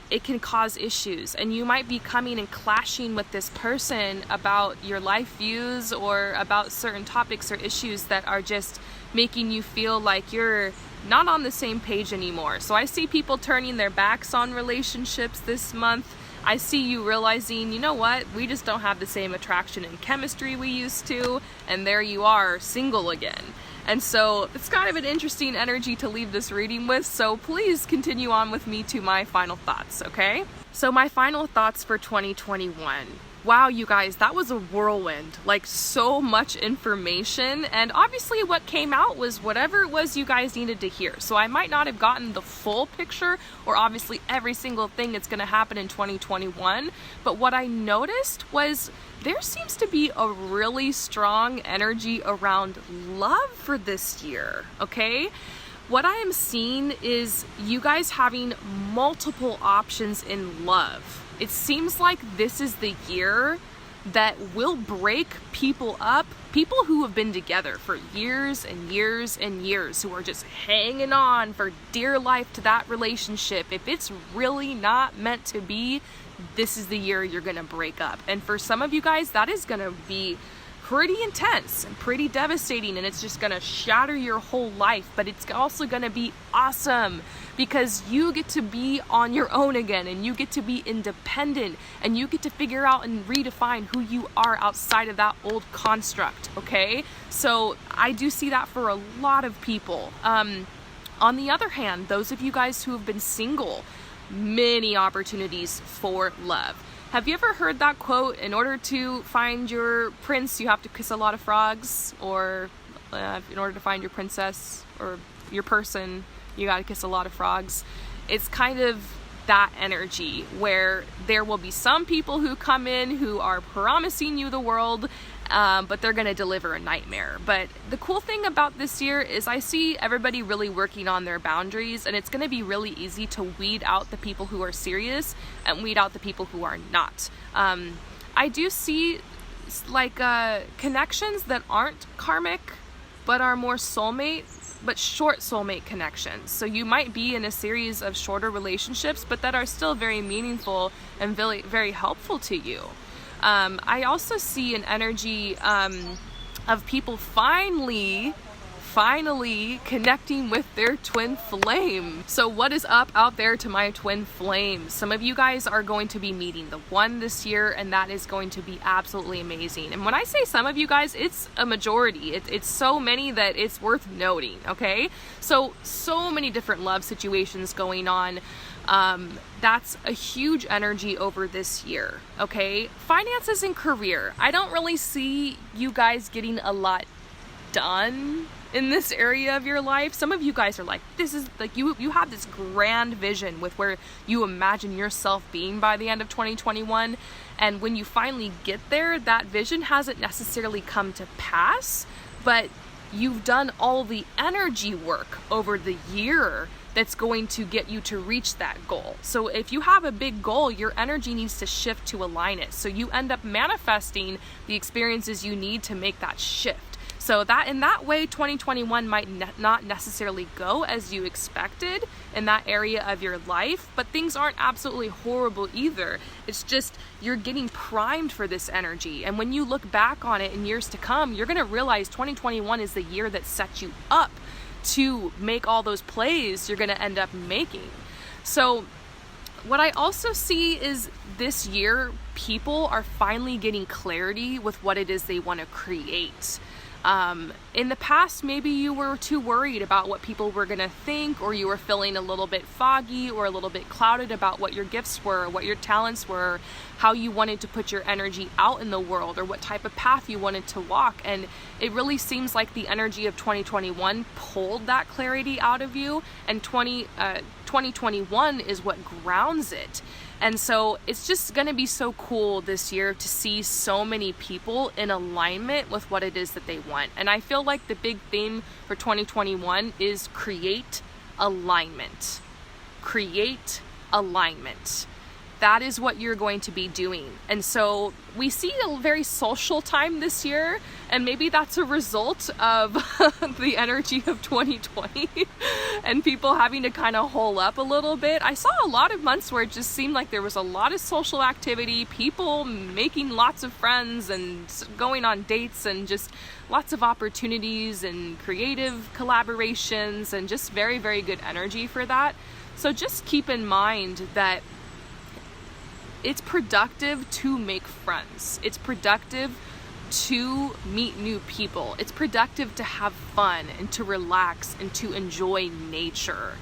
it can cause issues, and you might be coming and clashing with this person about your life views or about certain topics or issues that are just making you feel like you're not on the same page anymore. So I see people turning their backs on relationships this month. I see you realizing, you know what, we just don't have the same attraction and chemistry we used to, and there you are, single again. And so it's kind of an interesting energy to leave this reading with, so please continue on with me to my final thoughts, okay? So my final thoughts for 2021. Wow, you guys, that was a whirlwind, so much information, and obviously what came out was whatever it was you guys needed to hear. So I might not have gotten the full picture or obviously every single thing that's going to happen in 2021, but what I noticed was there seems to be a really strong energy around love for this year, okay? What I am seeing is you guys having multiple options in love. It seems like this is the year that will break people up, people who have been together for years and years and years, who are just hanging on for dear life to that relationship. If it's really not meant to be, this is the year you're gonna break up. And for some of you guys, that is gonna be pretty intense and pretty devastating, and it's just gonna shatter your whole life, but it's also gonna be awesome because you get to be on your own again, and you get to be independent, and you get to figure out and redefine who you are outside of that old construct, okay? So I do see that for a lot of people. On the other hand, those of you guys who have been single, many opportunities for love. Have you ever heard that quote, in order to find your prince, you have to kiss a lot of frogs? Or in order to find your princess or your person, you got to kiss a lot of frogs? It's kind of that energy where there will be some people who come in who are promising you the world, but they're going to deliver a nightmare. But the cool thing about this year is I see everybody really working on their boundaries, and it's going to be really easy to weed out the people who are serious and weed out the people who are not. I do see like connections that aren't karmic, but are more soulmate, but short soulmate connections. So you might be in a series of shorter relationships, but that are still very meaningful and very, very helpful to you. I also see an energy of people finally connecting with their twin flame. So what is up out there to my twin flames? Some of you guys are going to be meeting the one this year, and that is going to be absolutely amazing. And when I say some of you guys, it's a majority. It's so many that it's worth noting, okay? So many different love situations going on. That's a huge energy over this year, okay? Finances and career. I don't really see you guys getting a lot done in this area of your life. Some of you guys are like, this is like, you have this grand vision with where you imagine yourself being by the end of 2021. And when you finally get there, that vision hasn't necessarily come to pass, but you've done all the energy work over the year that's going to get you to reach that goal. So if you have a big goal, your energy needs to shift to align it. So you end up manifesting the experiences you need to make that shift. So that in that way, 2021 might not necessarily go as you expected in that area of your life, but things aren't absolutely horrible either. It's just you're getting primed for this energy. And when you look back on it in years to come, you're gonna realize 2021 is the year that sets you up to make all those plays you're gonna end up making. So what I also see is this year, people are finally getting clarity with what it is they want to create. In the past, maybe you were too worried about what people were going to think, or you were feeling a little bit foggy or a little bit clouded about what your gifts were, what your talents were, how you wanted to put your energy out in the world, or what type of path you wanted to walk. And it really seems like the energy of 2021 pulled that clarity out of you, and 2021 is what grounds it. And so it's just going to be so cool this year to see so many people in alignment with what it is that they want. And I feel like the big theme for 2021 is create alignment. Create alignment. That is what you're going to be doing. And so we see a very social time this year, and maybe that's a result of the energy of 2020 and people having to kind of hole up a little bit. I saw a lot of months where it just seemed like there was a lot of social activity, people making lots of friends and going on dates, and just lots of opportunities and creative collaborations, and just very, very good energy for that. So just keep in mind that it's productive to make friends. It's productive to meet new people. It's productive to have fun and to relax and to enjoy nature.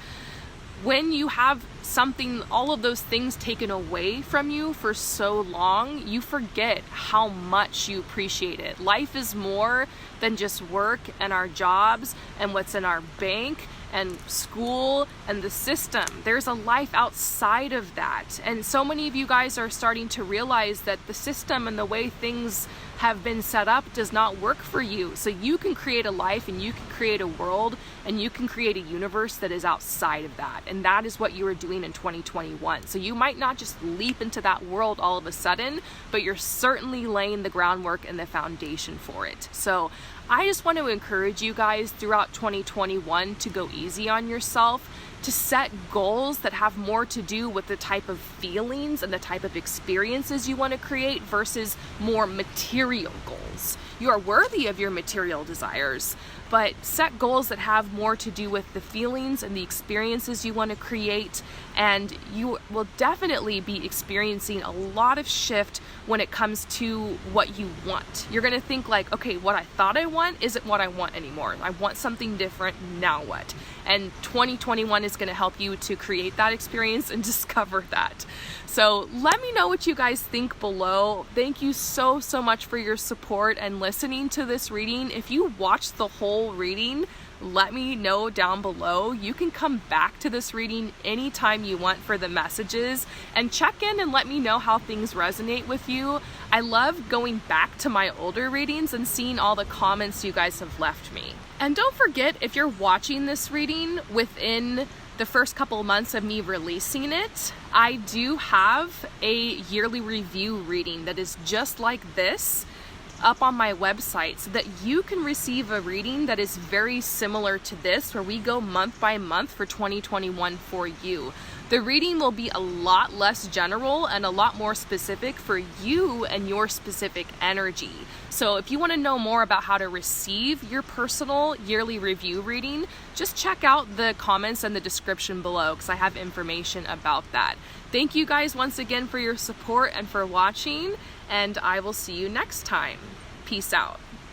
When you have something, all of those things taken away from you for so long, you forget how much you appreciate it. Life is more than just work and our jobs and what's in our bank and school and the system. There's a life outside of that. And so many of you guys are starting to realize that the system and the way things have been set up does not work for you. So you can create a life, and you can create a world, and you can create a universe that is outside of that. And that is what you are doing in 2021. So you might not just leap into that world all of a sudden, but you're certainly laying the groundwork and the foundation for it. So I just want to encourage you guys throughout 2021 to go easy on yourself, to set goals that have more to do with the type of feelings and the type of experiences you want to create versus more material goals. You are worthy of your material desires, but set goals that have more to do with the feelings and the experiences you want to create, and you will definitely be experiencing a lot of shift when it comes to what you want. You're going to think like, okay, what I thought I want isn't what I want anymore. I want something different. Now what? And 2021 is going to help you to create that experience and discover that. So let me know what you guys think below. Thank you so much for your support and listening to this reading. If you watched the whole reading, let me know down below. You can come back to this reading anytime you want for the messages and check in and let me know how things resonate with you. I love going back to my older readings and seeing all the comments you guys have left me. And don't forget, if you're watching this reading within the first couple of months of me releasing it, I do have a yearly review reading that is just like this up on my website, so that you can receive a reading that is very similar to this, where we go month by month for 2021 for you. The reading will be a lot less general and a lot more specific for you and your specific energy. So if you want to know more about how to receive your personal yearly review reading, just check out the comments and the description below, because I have information about that. Thank you guys once again for your support and for watching, and I will see you next time. Peace out.